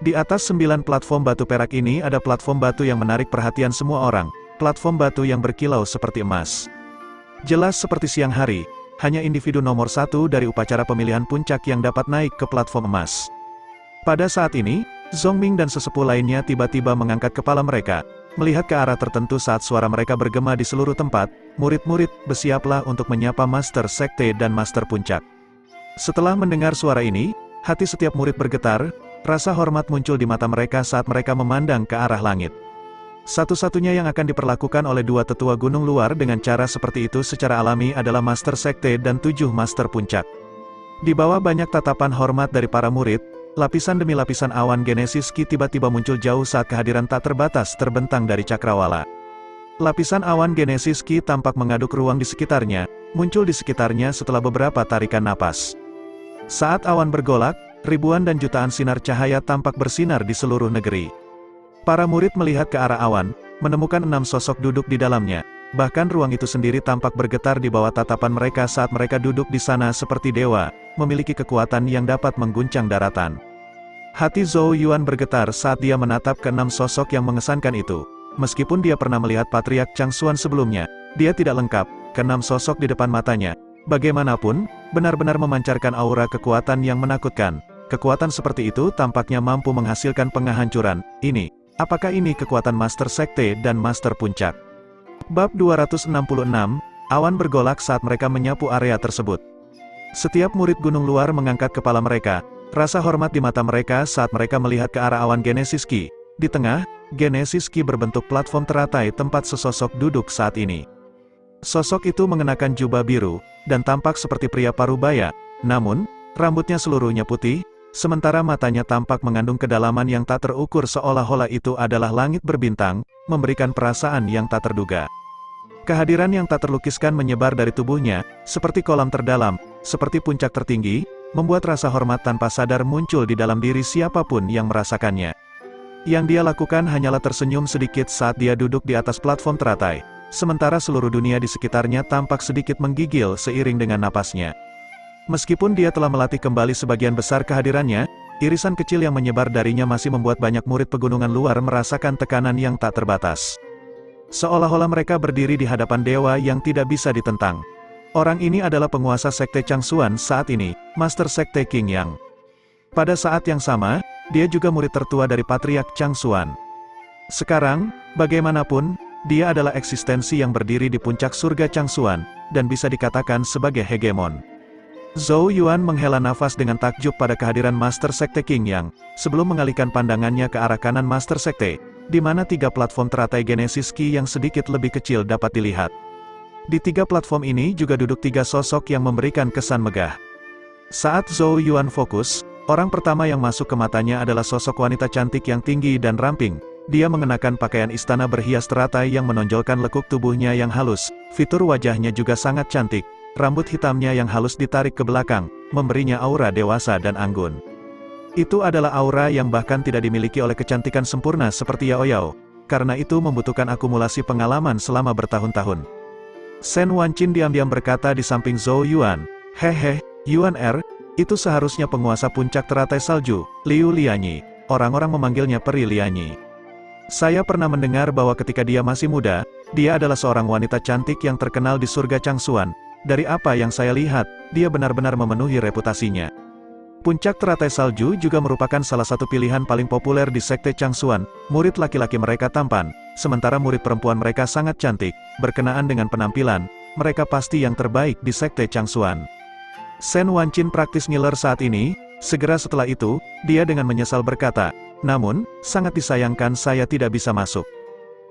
Di atas 9 platform batu perak ini ada platform batu yang menarik perhatian semua orang, platform batu yang berkilau seperti emas. Jelas seperti siang hari, hanya individu nomor 1 dari upacara pemilihan puncak yang dapat naik ke platform emas. Pada saat ini, Zhongming dan sesepuh lainnya tiba-tiba mengangkat kepala mereka, melihat ke arah tertentu saat suara mereka bergema di seluruh tempat. Murid-murid, bersiaplah untuk menyapa Master Sekte dan Master Puncak. Setelah mendengar suara ini, hati setiap murid bergetar, rasa hormat muncul di mata mereka saat mereka memandang ke arah langit. Satu-satunya yang akan diperlakukan oleh dua tetua gunung luar dengan cara seperti itu secara alami adalah Master Sekte dan 7 Master Puncak. Di bawah banyak tatapan hormat dari para murid, lapisan demi lapisan awan Genesis Ki tiba-tiba muncul jauh saat kehadiran tak terbatas terbentang dari cakrawala. Lapisan awan Genesis Ki tampak mengaduk ruang di sekitarnya, muncul di sekitarnya setelah beberapa tarikan napas. Saat awan bergolak, ribuan dan jutaan sinar cahaya tampak bersinar di seluruh negeri. Para murid melihat ke arah awan, menemukan 6 sosok duduk di dalamnya. Bahkan ruang itu sendiri tampak bergetar di bawah tatapan mereka saat mereka duduk di sana seperti dewa, memiliki kekuatan yang dapat mengguncang daratan. Hati Zhou Yuan bergetar saat dia menatap ke 6 sosok yang mengesankan itu. Meskipun dia pernah melihat Patriark Changsuan sebelumnya, dia tidak lengkap, ke-6 sosok di depan matanya. Bagaimanapun, benar-benar memancarkan aura kekuatan yang menakutkan. Kekuatan seperti itu tampaknya mampu menghasilkan penghancuran. Apakah ini kekuatan Master Sekte dan Master Puncak? Bab 266, awan bergolak saat mereka menyapu area tersebut. Setiap murid gunung luar mengangkat kepala mereka, rasa hormat di mata mereka saat mereka melihat ke arah awan Genesis Ki. Di tengah, Genesis Ki berbentuk platform teratai tempat sesosok duduk saat ini. Sosok itu mengenakan jubah biru, dan tampak seperti pria parubaya, namun, rambutnya seluruhnya putih, sementara matanya tampak mengandung kedalaman yang tak terukur seolah-olah itu adalah langit berbintang, memberikan perasaan yang tak terduga. Kehadiran yang tak terlukiskan menyebar dari tubuhnya, seperti kolam terdalam, seperti puncak tertinggi, membuat rasa hormat tanpa sadar muncul di dalam diri siapapun yang merasakannya. Yang dia lakukan hanyalah tersenyum sedikit saat dia duduk di atas platform teratai, sementara seluruh dunia di sekitarnya tampak sedikit menggigil seiring dengan napasnya. Meskipun dia telah melatih kembali sebagian besar kehadirannya, irisan kecil yang menyebar darinya masih membuat banyak murid pegunungan luar merasakan tekanan yang tak terbatas. Seolah-olah mereka berdiri di hadapan dewa yang tidak bisa ditentang. Orang ini adalah penguasa Sekte Changsuan saat ini, Master Sekte King Yang. Pada saat yang sama, dia juga murid tertua dari Patriark Changsuan. Sekarang, bagaimanapun, dia adalah eksistensi yang berdiri di puncak surga Changsuan, dan bisa dikatakan sebagai hegemon. Zhou Yuan menghela nafas dengan takjub pada kehadiran Master Sekte King Yang, sebelum mengalihkan pandangannya ke arah kanan Master Sekte, di mana 3 platform teratai Genesis Ki yang sedikit lebih kecil dapat dilihat. Di 3 platform ini juga duduk 3 sosok yang memberikan kesan megah. Saat Zhou Yuan fokus, orang pertama yang masuk ke matanya adalah sosok wanita cantik yang tinggi dan ramping. Dia mengenakan pakaian istana berhias teratai yang menonjolkan lekuk tubuhnya yang halus, fitur wajahnya juga sangat cantik. Rambut hitamnya yang halus ditarik ke belakang, memberinya aura dewasa dan anggun. Itu adalah aura yang bahkan tidak dimiliki oleh kecantikan sempurna seperti Yao Yao, karena itu membutuhkan akumulasi pengalaman selama bertahun-tahun. Shen Wanqin diam-diam berkata di samping Zhou Yuan, "Hehe, Yuan itu seharusnya penguasa puncak teratai salju, Liu Lianyi." Orang-orang memanggilnya Peri Lianyi. Saya pernah mendengar bahwa ketika dia masih muda, dia adalah seorang wanita cantik yang terkenal di surga Changsuan. Dari apa yang saya lihat, dia benar-benar memenuhi reputasinya. Puncak teratai salju juga merupakan salah satu pilihan paling populer di Sekte Changsuan. Murid laki-laki mereka tampan, sementara murid perempuan mereka sangat cantik. Berkenaan dengan penampilan, mereka pasti yang terbaik di Sekte Changsuan. Shen Wanqin praktis ngiler saat ini. Segera setelah itu, dia dengan menyesal berkata, "Namun, sangat disayangkan saya tidak bisa masuk."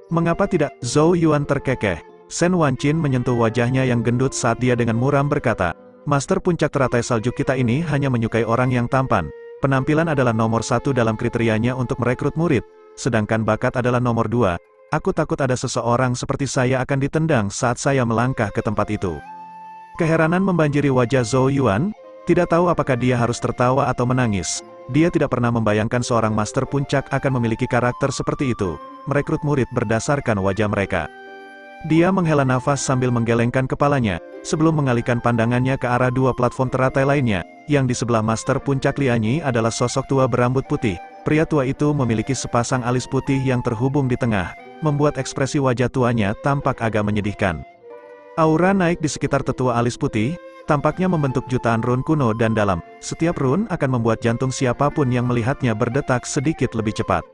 "Mengapa tidak?" Zhou Yuan terkekeh. Shen Wanqin menyentuh wajahnya yang gendut saat dia dengan muram berkata, "Master puncak teratai salju kita ini hanya menyukai orang yang tampan. Penampilan adalah nomor 1 dalam kriterianya untuk merekrut murid, sedangkan bakat adalah nomor 2. Aku takut ada seseorang seperti saya akan ditendang saat saya melangkah ke tempat itu." Keheranan membanjiri wajah Zhou Yuan, tidak tahu apakah dia harus tertawa atau menangis. Dia tidak pernah membayangkan seorang master puncak akan memiliki karakter seperti itu, merekrut murid berdasarkan wajah mereka. Dia menghela nafas sambil menggelengkan kepalanya, sebelum mengalihkan pandangannya ke arah 2 platform teratai lainnya, yang di sebelah Master Puncak Lianyi adalah sosok tua berambut putih. Pria tua itu memiliki sepasang alis putih yang terhubung di tengah, membuat ekspresi wajah tuanya tampak agak menyedihkan. Aura naik di sekitar tetua alis putih, tampaknya membentuk jutaan run kuno dan dalam. Setiap run akan membuat jantung siapapun yang melihatnya berdetak sedikit lebih cepat.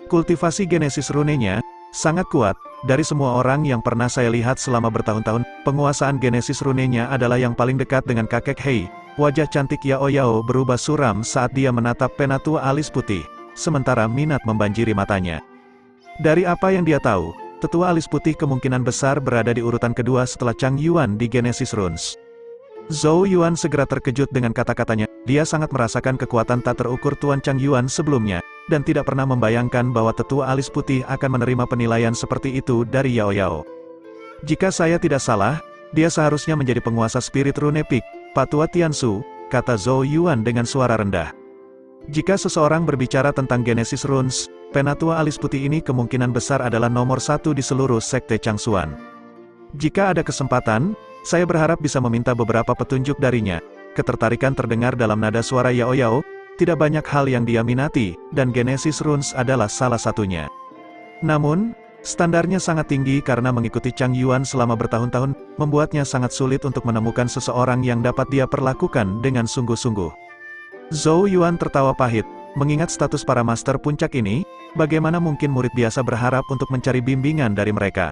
Kultivasi Genesis runenya sangat kuat. Dari semua orang yang pernah saya lihat selama bertahun-tahun, penguasaan Genesis runenya adalah yang paling dekat dengan kakek Hei. Wajah cantik Yao Yao berubah suram saat dia menatap penatua alis putih, sementara minat membanjiri matanya. Dari apa yang dia tahu, tetua alis putih kemungkinan besar berada di urutan kedua setelah Chang Yuan di Genesis Runes. Zhou Yuan segera terkejut dengan kata-katanya. Dia sangat merasakan kekuatan tak terukur Tuan Chang Yuan sebelumnya, dan tidak pernah membayangkan bahwa tetua alis putih akan menerima penilaian seperti itu dari Yao Yao. Jika saya tidak salah, dia seharusnya menjadi penguasa spirit rune Peak, Patua Tiansu, kata Zhou Yuan dengan suara rendah. Jika seseorang berbicara tentang Genesis Runes, penatua alis putih ini kemungkinan besar adalah nomor satu di seluruh sekte Changsuan. Jika ada kesempatan, saya berharap bisa meminta beberapa petunjuk darinya. Ketertarikan terdengar dalam nada suara Yao Yao, tidak banyak hal yang dia minati, dan Genesis Runes adalah salah satunya. Namun, standarnya sangat tinggi karena mengikuti Chang Yuan selama bertahun-tahun, membuatnya sangat sulit untuk menemukan seseorang yang dapat dia perlakukan dengan sungguh-sungguh. Zhou Yuan tertawa pahit, mengingat status para master puncak ini, bagaimana mungkin murid biasa berharap untuk mencari bimbingan dari mereka.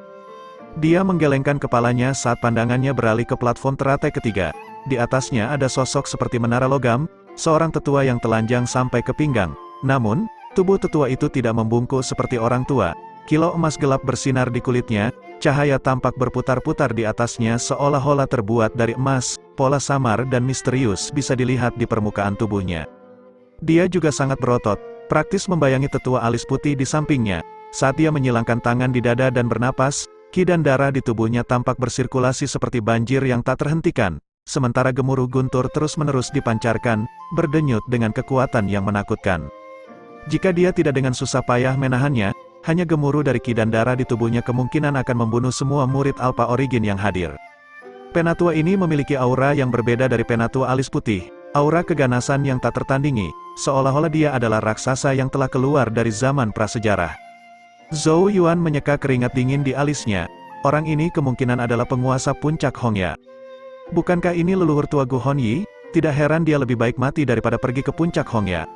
Dia menggelengkan kepalanya saat pandangannya beralih ke platform teratai ketiga. Di atasnya ada sosok seperti menara logam, seorang tetua yang telanjang sampai ke pinggang. Namun, tubuh tetua itu tidak membungkuk seperti orang tua. Kilau emas gelap bersinar di kulitnya, cahaya tampak berputar-putar di atasnya seolah-olah terbuat dari emas, pola samar dan misterius bisa dilihat di permukaan tubuhnya. Dia juga sangat berotot, praktis membayangi tetua alis putih di sampingnya. Saat dia menyilangkan tangan di dada dan bernapas, ki dan darah di tubuhnya tampak bersirkulasi seperti banjir yang tak terhentikan, sementara gemuruh guntur terus-menerus dipancarkan, berdenyut dengan kekuatan yang menakutkan. Jika dia tidak dengan susah payah menahannya, hanya gemuruh dari ki dan darah di tubuhnya kemungkinan akan membunuh semua murid Alpha Origin yang hadir. Penatua ini memiliki aura yang berbeda dari penatua alis putih, aura keganasan yang tak tertandingi, seolah-olah dia adalah raksasa yang telah keluar dari zaman prasejarah. Zhou Yuan menyeka keringat dingin di alisnya. Orang ini kemungkinan adalah penguasa puncak Hongya. Bukankah ini leluhur tua Gu Honyi? Tidak heran dia lebih baik mati daripada pergi ke puncak Hongya.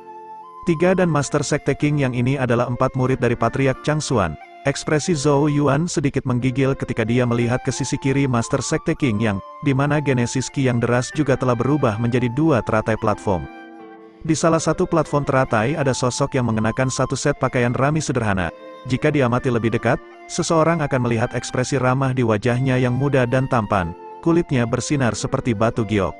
3 dan Master Sekte King yang ini adalah 4 murid dari Patriark Changsuan. Ekspresi Zhou Yuan sedikit menggigil ketika dia melihat ke sisi kiri Master Sekte King yang, di mana Genesis Ki yang deras juga telah berubah menjadi 2 teratai platform. Di salah satu platform teratai ada sosok yang mengenakan satu set pakaian rami sederhana. Jika diamati lebih dekat, seseorang akan melihat ekspresi ramah di wajahnya yang muda dan tampan, kulitnya bersinar seperti batu giok.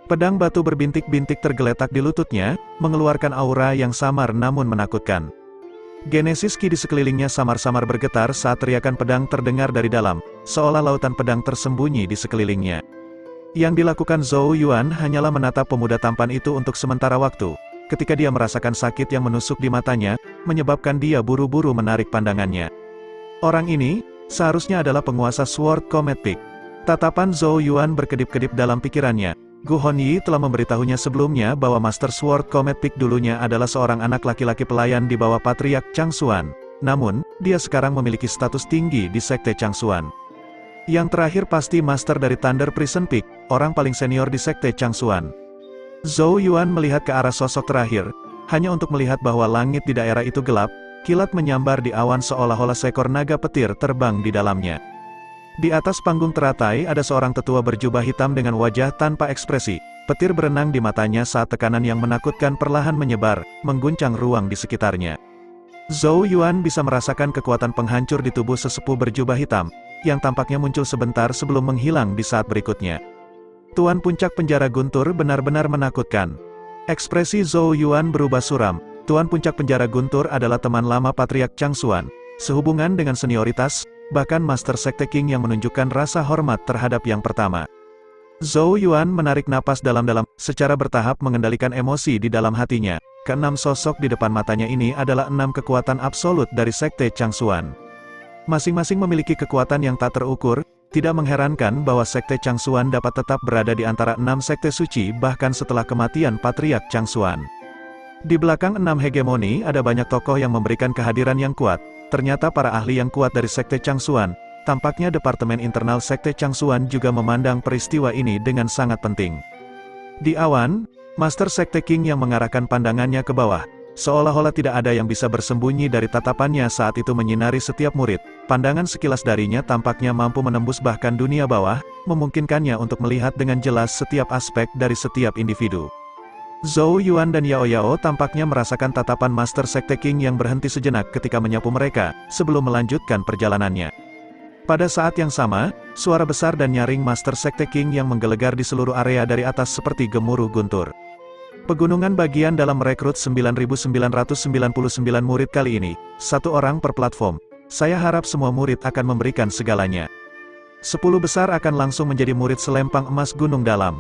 Pedang batu berbintik-bintik tergeletak di lututnya, mengeluarkan aura yang samar namun menakutkan. Genesis Ki di sekelilingnya samar-samar bergetar saat teriakan pedang terdengar dari dalam, seolah lautan pedang tersembunyi di sekelilingnya. Yang dilakukan Zhou Yuan hanyalah menatap pemuda tampan itu untuk sementara waktu. Ketika dia merasakan sakit yang menusuk di matanya, menyebabkan dia buru-buru menarik pandangannya. Orang ini, seharusnya adalah penguasa Sword Comet Peak. Tatapan Zhou Yuan berkedip-kedip dalam pikirannya. Gu Honyi telah memberitahunya sebelumnya bahwa Master Sword Comet Peak dulunya adalah seorang anak laki-laki pelayan di bawah Patriark Changsuan. Namun, dia sekarang memiliki status tinggi di Sekte Changsuan. Yang terakhir pasti Master dari Thunder Prison Peak, orang paling senior di Sekte Changsuan. Zhou Yuan melihat ke arah sosok terakhir, hanya untuk melihat bahwa langit di daerah itu gelap, kilat menyambar di awan seolah-olah seekor naga petir terbang di dalamnya. Di atas panggung teratai ada seorang tetua berjubah hitam dengan wajah tanpa ekspresi, petir berenang di matanya saat tekanan yang menakutkan perlahan menyebar, mengguncang ruang di sekitarnya. Zhou Yuan bisa merasakan kekuatan penghancur di tubuh sesepuh berjubah hitam, yang tampaknya muncul sebentar sebelum menghilang di saat berikutnya. Tuan Puncak Penjara Guntur benar-benar menakutkan. Ekspresi Zhou Yuan berubah suram. Tuan Puncak Penjara Guntur adalah teman lama Patriark Changsuan, sehubungan dengan senioritas, bahkan Master Sekte King yang menunjukkan rasa hormat terhadap yang pertama. Zhou Yuan menarik napas dalam-dalam, secara bertahap mengendalikan emosi di dalam hatinya. Keenam sosok di depan matanya ini adalah 6 kekuatan absolut dari Sekte Changsuan. Masing-masing memiliki kekuatan yang tak terukur. Tidak mengherankan bahwa Sekte Changsuan dapat tetap berada di antara 6 sekte suci bahkan setelah kematian Patriark Changsuan. Di belakang 6 hegemoni ada banyak tokoh yang memberikan kehadiran yang kuat. Ternyata para ahli yang kuat dari Sekte Changsuan, tampaknya Departemen Internal Sekte Changsuan juga memandang peristiwa ini dengan sangat penting. Di awan, Master Sekte King yang mengarahkan pandangannya ke bawah, seolah-olah tidak ada yang bisa bersembunyi dari tatapannya saat itu menyinari setiap murid. Pandangan sekilas darinya tampaknya mampu menembus bahkan dunia bawah, memungkinkannya untuk melihat dengan jelas setiap aspek dari setiap individu. Zhou Yuan dan Yao Yao tampaknya merasakan tatapan Master Sekte King yang berhenti sejenak ketika menyapu mereka, sebelum melanjutkan perjalanannya. Pada saat yang sama, suara besar dan nyaring Master Sekte King yang menggelegar di seluruh area dari atas seperti gemuruh guntur. Pegunungan bagian dalam merekrut 9.999 murid kali ini, satu orang per platform. Saya harap semua murid akan memberikan segalanya. 10 besar akan langsung menjadi murid selempang emas Gunung Dalam.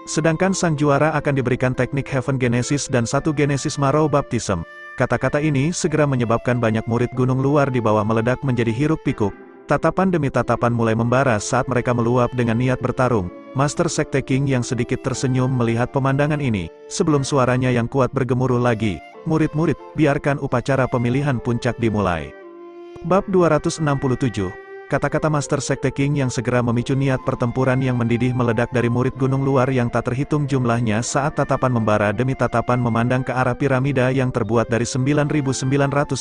Sedangkan sang juara akan diberikan teknik Heaven Genesis dan 1 Genesis Marrow Baptism. Kata-kata ini segera menyebabkan banyak murid gunung luar di bawah meledak menjadi hiruk-pikuk. Tatapan demi tatapan mulai membara saat mereka meluap dengan niat bertarung. Master Sekte King yang sedikit tersenyum melihat pemandangan ini, sebelum suaranya yang kuat bergemuruh lagi. Murid-murid, biarkan upacara pemilihan puncak dimulai. Bab 267. Kata-kata Master Sekte King yang segera memicu niat pertempuran yang mendidih meledak dari murid gunung luar yang tak terhitung jumlahnya saat tatapan membara demi tatapan memandang ke arah piramida yang terbuat dari 9.999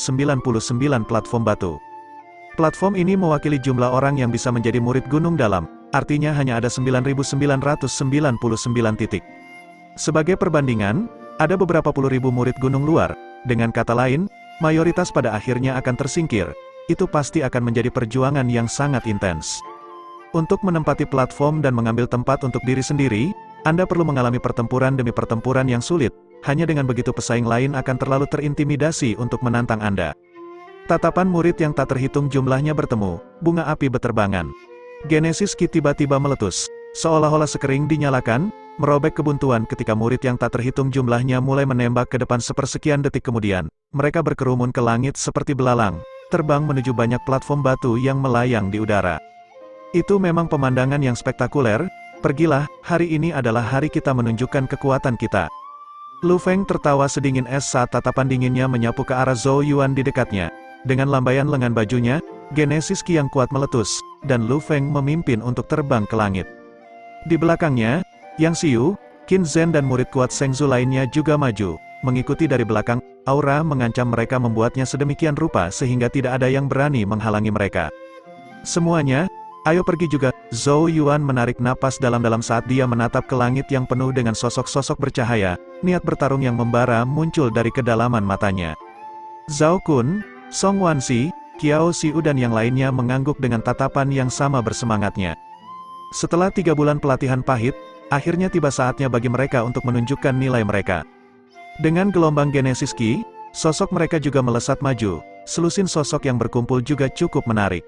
platform batu. Platform ini mewakili jumlah orang yang bisa menjadi murid Gunung Dalam, artinya hanya ada 9.999 titik. Sebagai perbandingan, ada beberapa puluh ribu murid gunung luar, dengan kata lain, mayoritas pada akhirnya akan tersingkir. Itu pasti akan menjadi perjuangan yang sangat intens. Untuk menempati platform dan mengambil tempat untuk diri sendiri, Anda perlu mengalami pertempuran demi pertempuran yang sulit, hanya dengan begitu pesaing lain akan terlalu terintimidasi untuk menantang Anda. Tatapan murid yang tak terhitung jumlahnya bertemu, bunga api beterbangan. Genesis Ki tiba-tiba meletus, seolah-olah sekering dinyalakan, merobek kebuntuan ketika murid yang tak terhitung jumlahnya mulai menembak ke depan sepersekian detik kemudian, mereka berkerumun ke langit seperti belalang, terbang menuju banyak platform batu yang melayang di udara. Itu memang pemandangan yang spektakuler. Pergilah, hari ini adalah hari kita menunjukkan kekuatan kita. Lu Feng tertawa sedingin es saat tatapan dinginnya menyapu ke arah Zhou Yuan di dekatnya. Dengan lambaian lengan bajunya, Genesis Ki yang kuat meletus, dan Lu Feng memimpin untuk terbang ke langit. Di belakangnya, Yang Xiu, Qin Zhen dan murid kuat Sheng Zhu lainnya juga maju, mengikuti dari belakang. Aura mengancam mereka membuatnya sedemikian rupa sehingga tidak ada yang berani menghalangi mereka. Semuanya, ayo pergi juga. Zhou Yuan menarik napas dalam-dalam saat dia menatap ke langit yang penuh dengan sosok-sosok bercahaya, niat bertarung yang membara muncul dari kedalaman matanya. Zhao Kun, Song Wanxi, Qiao Xiu dan yang lainnya mengangguk dengan tatapan yang sama bersemangatnya. Setelah 3 bulan pelatihan pahit, akhirnya tiba saatnya bagi mereka untuk menunjukkan nilai mereka. Dengan gelombang Genesis Ki, sosok mereka juga melesat maju, selusin sosok yang berkumpul juga cukup menarik.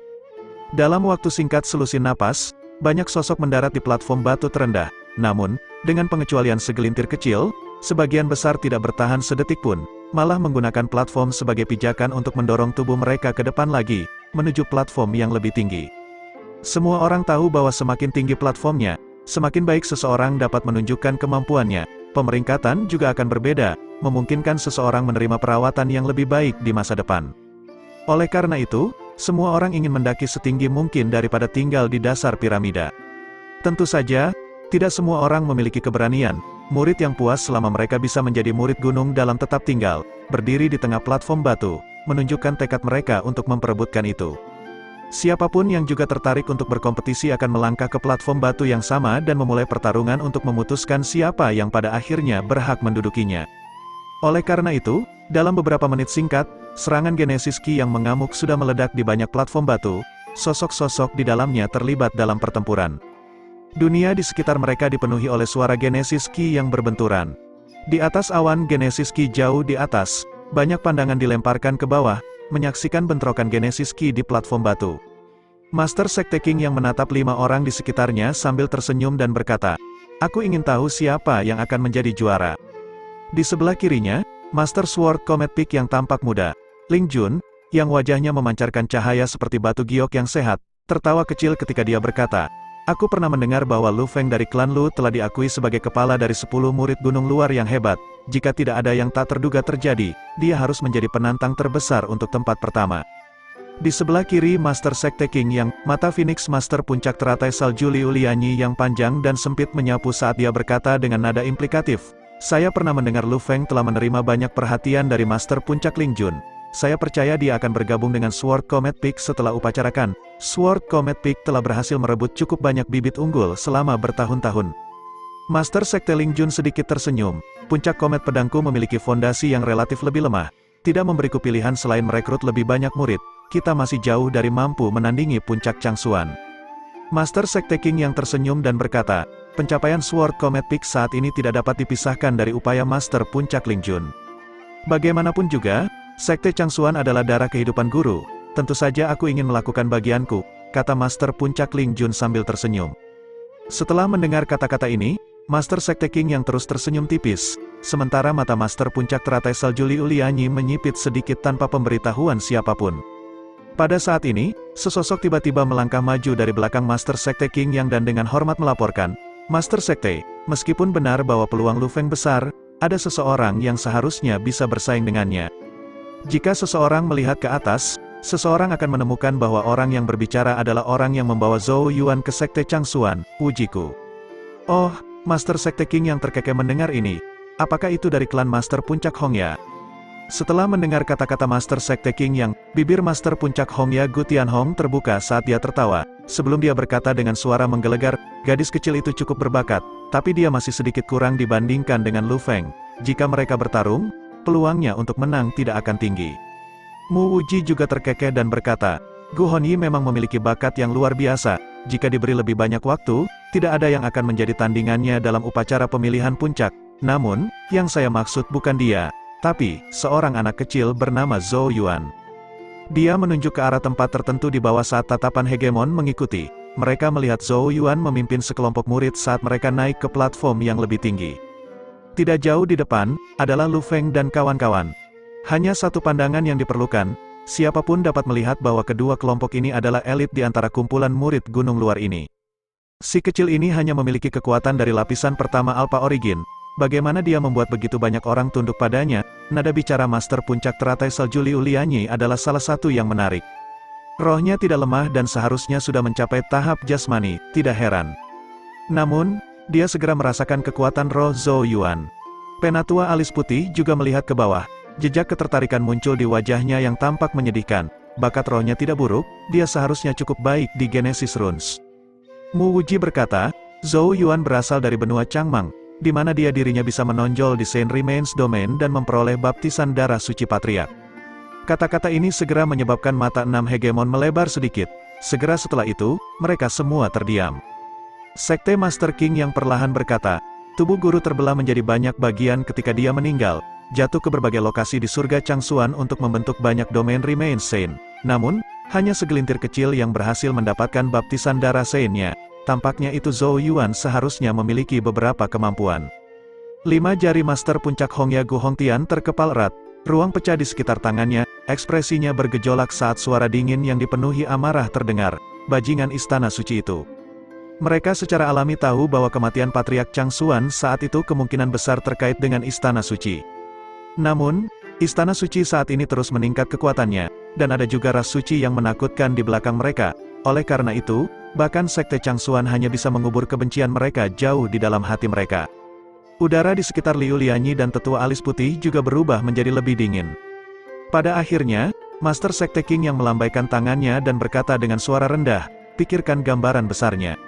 Dalam waktu singkat selusin napas, banyak sosok mendarat di platform batu terendah, namun, dengan pengecualian segelintir kecil, sebagian besar tidak bertahan sedetik pun, malah menggunakan platform sebagai pijakan untuk mendorong tubuh mereka ke depan lagi, menuju platform yang lebih tinggi. Semua orang tahu bahwa semakin tinggi platformnya, semakin baik seseorang dapat menunjukkan kemampuannya. Pemeringkatan juga akan berbeda, memungkinkan seseorang menerima perawatan yang lebih baik di masa depan. Oleh karena itu, semua orang ingin mendaki setinggi mungkin daripada tinggal di dasar piramida. Tentu saja, tidak semua orang memiliki keberanian. Murid yang puas selama mereka bisa menjadi murid gunung dalam tetap tinggal, berdiri di tengah platform batu, menunjukkan tekad mereka untuk memperebutkan itu. Siapapun yang juga tertarik untuk berkompetisi akan melangkah ke platform batu yang sama dan memulai pertarungan untuk memutuskan siapa yang pada akhirnya berhak mendudukinya. Oleh karena itu, dalam beberapa menit singkat, serangan Genesis Ki yang mengamuk sudah meledak di banyak platform batu, sosok-sosok di dalamnya terlibat dalam pertempuran. Dunia di sekitar mereka dipenuhi oleh suara Genesis Ki yang berbenturan. Di atas awan Genesis Ki jauh di atas, banyak pandangan dilemparkan ke bawah, menyaksikan bentrokan Genesis Ki di platform batu. Master Sekte King yang menatap 5 orang di sekitarnya sambil tersenyum dan berkata, "Aku ingin tahu siapa yang akan menjadi juara." Di sebelah kirinya, Master Sword Comet Peak yang tampak muda, Ling Jun, yang wajahnya memancarkan cahaya seperti batu giok yang sehat, tertawa kecil ketika dia berkata, "Aku pernah mendengar bahwa Lu Feng dari klan Lu telah diakui sebagai kepala dari 10 murid gunung luar yang hebat. Jika tidak ada yang tak terduga terjadi, dia harus menjadi penantang terbesar untuk tempat pertama." Di sebelah kiri Master Sekte King yang, mata Phoenix Master puncak teratai salju Liu Lianyi yang panjang dan sempit menyapu saat dia berkata dengan nada implikatif, "Saya pernah mendengar Lu Feng telah menerima banyak perhatian dari Master Puncak Ling Jun. Saya percaya dia akan bergabung dengan Sword Comet Peak setelah upacarakan. Sword Comet Peak telah berhasil merebut cukup banyak bibit unggul selama bertahun-tahun." Master Sekte Ling Jun sedikit tersenyum. Puncak komet pedangku memiliki fondasi yang relatif lebih lemah. Tidak memberiku pilihan selain merekrut lebih banyak murid. Kita masih jauh dari mampu menandingi puncak Changsuan. Master Sekte King yang tersenyum dan berkata, pencapaian Sword Comet Peak saat ini tidak dapat dipisahkan dari upaya Master Puncak Ling Jun. Bagaimanapun juga, Sekte Changsuan adalah darah kehidupan guru. Tentu saja aku ingin melakukan bagianku, kata Master Puncak Ling Jun sambil tersenyum. Setelah mendengar kata-kata ini, Master Sekte King yang terus tersenyum tipis, sementara mata Master Puncak Teratai Salju Liu Lianyi menyipit sedikit tanpa pemberitahuan siapapun. Pada saat ini, sesosok tiba-tiba melangkah maju dari belakang Master Sekte King yang dan dengan hormat melaporkan, Master Sekte, meskipun benar bahwa peluang Lu Feng besar, ada seseorang yang seharusnya bisa bersaing dengannya. Jika seseorang melihat ke atas, seseorang akan menemukan bahwa orang yang berbicara adalah orang yang membawa Zhou Yuan ke Sekte Changsuan, ujiku. Oh, Master Sekte King yang terkekeh mendengar ini. Apakah itu dari klan Master Puncak Hongya? Setelah mendengar kata-kata Master Sekte King yang, bibir Master Puncak Hongya Gu Tianhong terbuka saat dia tertawa. Sebelum dia berkata dengan suara menggelegar, gadis kecil itu cukup berbakat, tapi dia masih sedikit kurang dibandingkan dengan Lu Feng. Jika mereka bertarung, peluangnya untuk menang tidak akan tinggi. Mu Wuji juga terkekeh dan berkata, Gu Honyi memang memiliki bakat yang luar biasa. Jika diberi lebih banyak waktu, tidak ada yang akan menjadi tandingannya dalam upacara pemilihan puncak. Namun, yang saya maksud bukan dia, tapi seorang anak kecil bernama Zhou Yuan. Dia menunjuk ke arah tempat tertentu di bawah saat tatapan hegemon mengikuti. Mereka melihat Zhou Yuan memimpin sekelompok murid saat mereka naik ke platform yang lebih tinggi. Tidak jauh di depan, adalah Lu Feng dan kawan-kawan. Hanya satu pandangan yang diperlukan, siapapun dapat melihat bahwa kedua kelompok ini adalah elit di antara kumpulan murid gunung luar ini. Si kecil ini hanya memiliki kekuatan dari lapisan pertama Alpha Origin. Bagaimana dia membuat begitu banyak orang tunduk padanya? Nada bicara Master Puncak Teratai Salju Liu Lianyi adalah salah satu yang menarik. Rohnya tidak lemah dan seharusnya sudah mencapai tahap jasmani, tidak heran. Namun, dia segera merasakan kekuatan roh Zhou Yuan. Penatua alis putih juga melihat ke bawah. Jejak ketertarikan muncul di wajahnya yang tampak menyedihkan. Bakat rohnya tidak buruk, dia seharusnya cukup baik di Genesis Runes. Mu Wuji berkata, Zhou Yuan berasal dari benua Changmang, di mana dirinya bisa menonjol di Saint Remains Domain dan memperoleh baptisan darah suci patriark. Kata-kata ini segera menyebabkan mata enam hegemon melebar sedikit. Segera setelah itu, mereka semua terdiam. Sekte Master King yang perlahan berkata, tubuh guru terbelah menjadi banyak bagian ketika dia meninggal, jatuh ke berbagai lokasi di surga Changsuan untuk membentuk banyak domain Remains Saint. Namun, hanya segelintir kecil yang berhasil mendapatkan baptisan darah Saint-nya. Tampaknya itu Zhou Yuan seharusnya memiliki beberapa kemampuan. 5 jari Master Puncak Hongya Gu Hongtian terkepal erat. Ruang pecah di sekitar tangannya, ekspresinya bergejolak saat suara dingin yang dipenuhi amarah terdengar. Bajingan istana suci itu. Mereka secara alami tahu bahwa kematian Patriark Changsuan saat itu kemungkinan besar terkait dengan istana suci. Namun, istana suci saat ini terus meningkat kekuatannya, dan ada juga ras suci yang menakutkan di belakang mereka. Oleh karena itu, bahkan Sekte Changsuan hanya bisa mengubur kebencian mereka jauh di dalam hati mereka. Udara di sekitar Liu Lianyi dan tetua alis putih juga berubah menjadi lebih dingin. Pada akhirnya, Master Sekte King yang melambaikan tangannya dan berkata dengan suara rendah, pikirkan gambaran besarnya.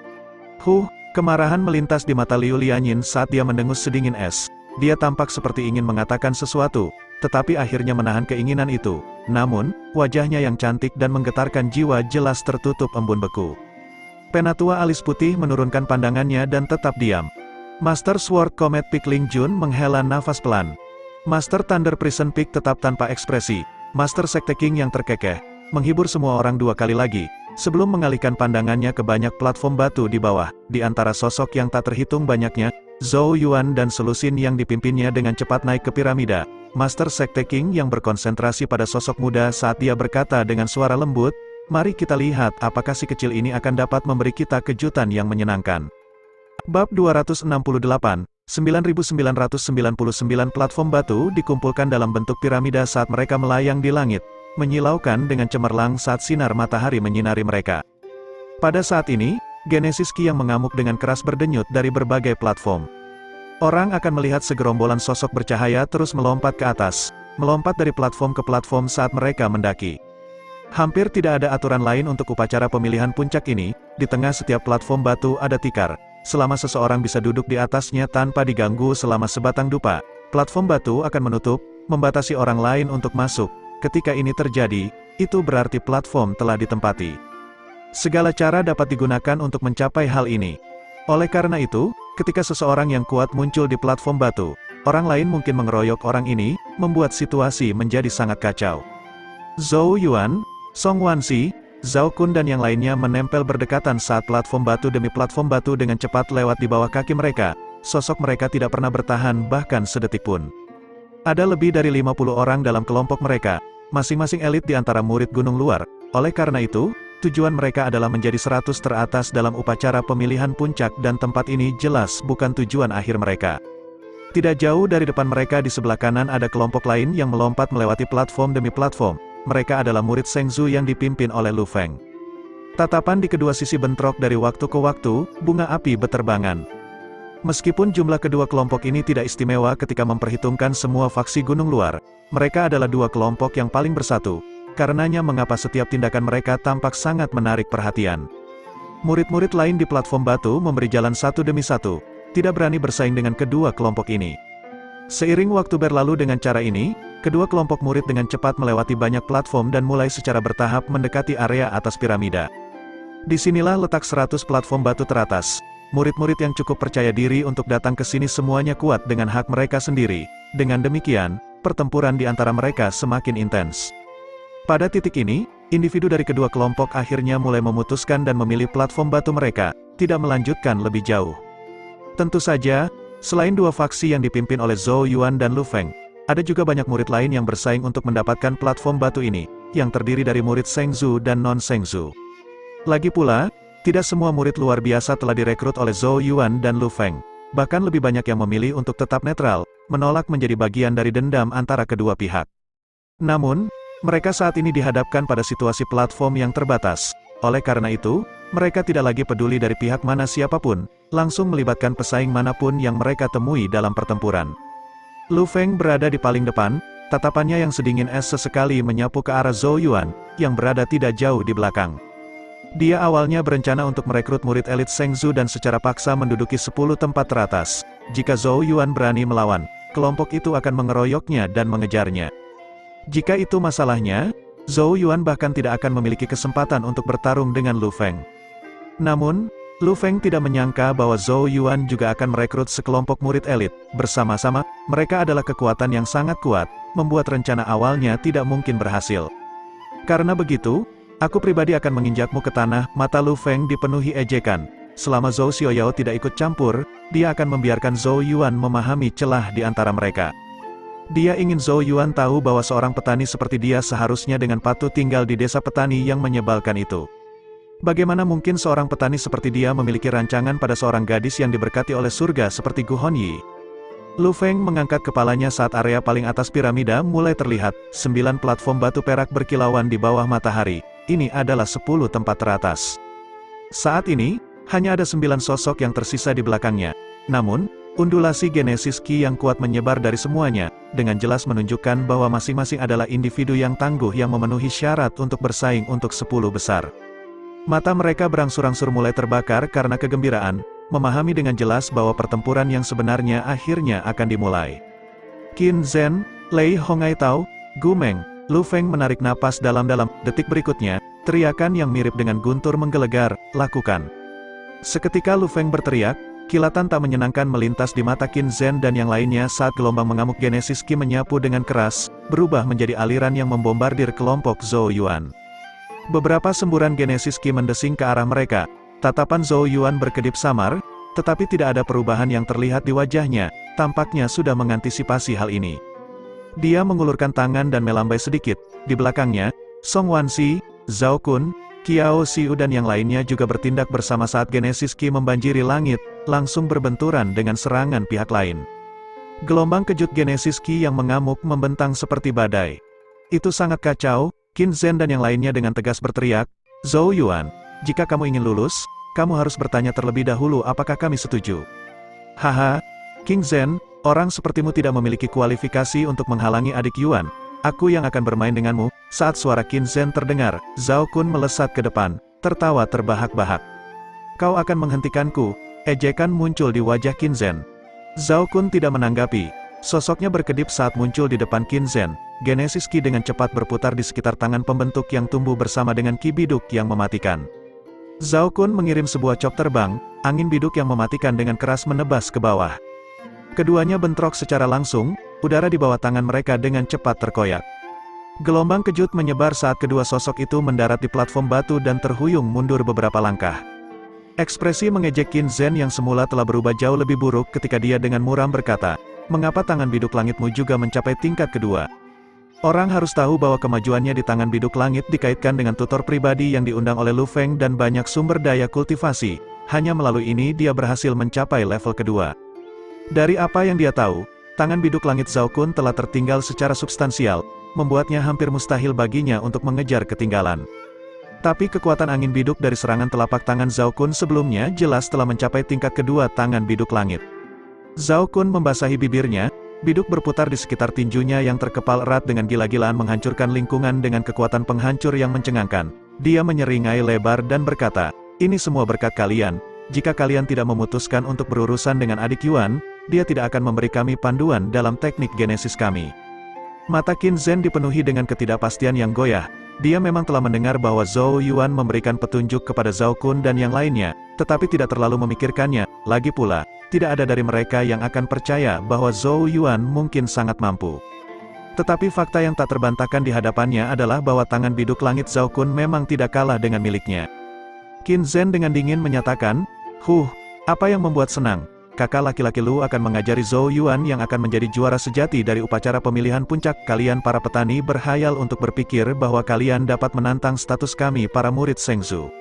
Kemarahan melintas di mata Liu Lianyin saat dia mendengus sedingin es. Dia tampak seperti ingin mengatakan sesuatu, tetapi akhirnya menahan keinginan itu. Namun, wajahnya yang cantik dan menggetarkan jiwa jelas tertutup embun beku. Penatua alis putih menurunkan pandangannya dan tetap diam. Master Sword Comet Peak Ling Jun menghela nafas pelan. Master Thunder Prison Peak tetap tanpa ekspresi. Master Sekte King yang terkekeh, menghibur semua orang dua kali lagi, sebelum mengalihkan pandangannya ke banyak platform batu di bawah. Di antara sosok yang tak terhitung banyaknya, Zhou Yuan dan Selusin yang dipimpinnya dengan cepat naik ke piramida. Master Sekte King yang berkonsentrasi pada sosok muda saat dia berkata dengan suara lembut, mari kita lihat apakah si kecil ini akan dapat memberi kita kejutan yang menyenangkan. Bab 268, 9999 platform batu dikumpulkan dalam bentuk piramida saat mereka melayang di langit, menyilaukan dengan cemerlang saat sinar matahari menyinari mereka. Pada saat ini, Genesis Ki yang mengamuk dengan keras berdenyut dari berbagai platform. Orang akan melihat segerombolan sosok bercahaya terus melompat ke atas, melompat dari platform ke platform saat mereka mendaki. Hampir tidak ada aturan lain untuk upacara pemilihan puncak ini, di tengah setiap platform batu ada tikar. selama seseorang bisa duduk di atasnya tanpa diganggu selama sebatang dupa, platform batu akan menutup, membatasi orang lain untuk masuk. Ketika ini terjadi, itu berarti platform telah ditempati. Segala cara dapat digunakan untuk mencapai hal ini. Oleh karena itu, ketika seseorang yang kuat muncul di platform batu, orang lain mungkin mengeroyok orang ini, membuat situasi menjadi sangat kacau. Zhou Yuan, Song Wanxi, Zhao Kun dan yang lainnya menempel berdekatan saat platform batu demi platform batu dengan cepat lewat di bawah kaki mereka. Sosok mereka tidak pernah bertahan bahkan sedetik pun. Ada lebih dari 50 orang dalam kelompok mereka, masing-masing elit di antara murid gunung luar. Oleh karena itu, tujuan mereka adalah menjadi 100 teratas dalam upacara pemilihan puncak dan tempat ini jelas bukan tujuan akhir mereka. Tidak jauh dari depan mereka di sebelah kanan ada kelompok lain yang melompat melewati platform demi platform. Mereka adalah murid Zheng Zu yang dipimpin oleh Lu Feng. Tatapan di kedua sisi bentrok dari waktu ke waktu, bunga api beterbangan. Meskipun jumlah kedua kelompok ini tidak istimewa ketika memperhitungkan semua faksi gunung luar, mereka adalah dua kelompok yang paling bersatu. Karenanya mengapa setiap tindakan mereka tampak sangat menarik perhatian. Murid-murid lain di platform batu memberi jalan satu demi satu, tidak berani bersaing dengan kedua kelompok ini. Seiring waktu berlalu dengan cara ini, kedua kelompok murid dengan cepat melewati banyak platform dan mulai secara bertahap mendekati area atas piramida. Disinilah letak 100 platform batu teratas. Murid-murid yang cukup percaya diri untuk datang ke sini semuanya kuat dengan hak mereka sendiri. Dengan demikian, pertempuran di antara mereka semakin intens. Pada titik ini, individu dari kedua kelompok akhirnya mulai memutuskan dan memilih platform batu mereka, tidak melanjutkan lebih jauh. Tentu saja, selain dua faksi yang dipimpin oleh Zhou Yuan dan Lu Feng, ada juga banyak murid lain yang bersaing untuk mendapatkan platform batu ini, yang terdiri dari murid Zheng Zu dan non-Zheng Zu. Lagi pula, tidak semua murid luar biasa telah direkrut oleh Zhou Yuan dan Lu Feng. Bahkan lebih banyak yang memilih untuk tetap netral, menolak menjadi bagian dari dendam antara kedua pihak. Namun, mereka saat ini dihadapkan pada situasi platform yang terbatas. Oleh karena itu, mereka tidak lagi peduli dari pihak mana siapapun, langsung melibatkan pesaing manapun yang mereka temui dalam pertempuran. Lu Feng berada di paling depan, tatapannya yang sedingin es sesekali menyapu ke arah Zhou Yuan, yang berada tidak jauh di belakang. Dia awalnya berencana untuk merekrut murid elit Zheng Zu dan secara paksa menduduki 10 tempat teratas. Jika Zhou Yuan berani melawan, kelompok itu akan mengeroyoknya dan mengejarnya. Jika itu masalahnya, Zhou Yuan bahkan tidak akan memiliki kesempatan untuk bertarung dengan Lu Feng. Namun, Lu Feng tidak menyangka bahwa Zhou Yuan juga akan merekrut sekelompok murid elit. Bersama-sama, mereka adalah kekuatan yang sangat kuat, membuat rencana awalnya tidak mungkin berhasil. Karena begitu, aku pribadi akan menginjakmu ke tanah. Mata Lu Feng dipenuhi ejekan. Selama Zhou Xiaoyao tidak ikut campur, dia akan membiarkan Zhou Yuan memahami celah di antara mereka. Dia ingin Zhou Yuan tahu bahwa seorang petani seperti dia seharusnya dengan patuh tinggal di desa petani yang menyebalkan itu. Bagaimana mungkin seorang petani seperti dia memiliki rancangan pada seorang gadis yang diberkati oleh surga seperti Gu Hongyi? Lu Feng mengangkat kepalanya saat area paling atas piramida mulai terlihat. 9 platform batu perak berkilauan di bawah matahari. Ini adalah 10 tempat teratas. Saat ini, hanya ada 9 sosok yang tersisa di belakangnya. Namun, undulasi Genesis Ki yang kuat menyebar dari semuanya, dengan jelas menunjukkan bahwa masing-masing adalah individu yang tangguh yang memenuhi syarat untuk bersaing untuk 10 besar. Mata mereka berangsur-angsur mulai terbakar karena kegembiraan, memahami dengan jelas bahwa pertempuran yang sebenarnya akhirnya akan dimulai. Qin Zhen, Lei Hongaitao, Gu Meng, Lu Feng menarik napas dalam-dalam. Detik berikutnya, teriakan yang mirip dengan guntur menggelegar, lakukan. Seketika Lu Feng berteriak, kilatan tak menyenangkan melintas di mata Qin Zhen dan yang lainnya saat gelombang mengamuk Genesis Ki menyapu dengan keras, berubah menjadi aliran yang membombardir kelompok Zhou Yuan. Beberapa semburan Genesis Ki mendesing ke arah mereka. Tatapan Zhou Yuan berkedip samar, tetapi tidak ada perubahan yang terlihat di wajahnya, tampaknya sudah mengantisipasi hal ini. Dia mengulurkan tangan dan melambai sedikit. Di belakangnya, Song Wanxi, Zhao Kun, Qiao Xiu dan yang lainnya juga bertindak bersama saat Genesis Ki membanjiri langit, langsung berbenturan dengan serangan pihak lain. Gelombang kejut Genesis Ki yang mengamuk membentang seperti badai. Itu sangat kacau. Qin Zhen dan yang lainnya dengan tegas berteriak, Zhou Yuan, jika kamu ingin lulus, kamu harus bertanya terlebih dahulu apakah kami setuju. Haha, Qin Zhen, orang sepertimu tidak memiliki kualifikasi untuk menghalangi adik Yuan. Aku yang akan bermain denganmu. Saat suara Qin Zhen terdengar, Zhao Kun melesat ke depan, tertawa terbahak-bahak. Kau akan menghentikanku? Ejekan muncul di wajah Qin Zhen. Zhao Kun tidak menanggapi. Sosoknya berkedip saat muncul di depan Qin Zhen. Genesis Ki dengan cepat berputar di sekitar tangan pembentuk yang tumbuh bersama dengan Ki biduk yang mematikan. Zhao Kun mengirim sebuah cop terbang, angin biduk yang mematikan dengan keras menebas ke bawah. Keduanya bentrok secara langsung, udara di bawah tangan mereka dengan cepat terkoyak. Gelombang kejut menyebar saat kedua sosok itu mendarat di platform batu dan terhuyung mundur beberapa langkah. Ekspresi mengejek Qin Zhen yang semula telah berubah jauh lebih buruk ketika dia dengan muram berkata, "Mengapa tangan biduk langitmu juga mencapai tingkat kedua?" Orang harus tahu bahwa kemajuannya di tangan biduk langit dikaitkan dengan tutor pribadi yang diundang oleh Lu Feng dan banyak sumber daya kultivasi. Hanya melalui ini dia berhasil mencapai level kedua. Dari apa yang dia tahu, tangan biduk langit Zhao Kun telah tertinggal secara substansial, membuatnya hampir mustahil baginya untuk mengejar ketinggalan. Tapi kekuatan angin biduk dari serangan telapak tangan Zhao Kun sebelumnya jelas telah mencapai tingkat kedua tangan biduk langit. Zhao Kun membasahi bibirnya. Biduk berputar di sekitar tinjunya yang terkepal erat dengan gila-gilaan menghancurkan lingkungan dengan kekuatan penghancur yang mencengangkan. Dia menyeringai lebar dan berkata, "Ini semua berkat kalian. Jika kalian tidak memutuskan untuk berurusan dengan adik Yuan, dia tidak akan memberi kami panduan dalam teknik genesis kami." Mata Qin Zhen dipenuhi dengan ketidakpastian yang goyah. Dia memang telah mendengar bahwa Zhou Yuan memberikan petunjuk kepada Zhao Kun dan yang lainnya, tetapi tidak terlalu memikirkannya. Lagi pula, tidak ada dari mereka yang akan percaya bahwa Zhou Yuan mungkin sangat mampu. Tetapi fakta yang tak terbantahkan di hadapannya adalah bahwa tangan biduk langit Zhao Kun memang tidak kalah dengan miliknya. Qin Zhen dengan dingin menyatakan, apa yang membuat senang? Kakak laki-laki Lu akan mengajari Zhou Yuan yang akan menjadi juara sejati dari upacara pemilihan puncak. Kalian para petani berhayal untuk berpikir bahwa kalian dapat menantang status kami para murid Shengzu.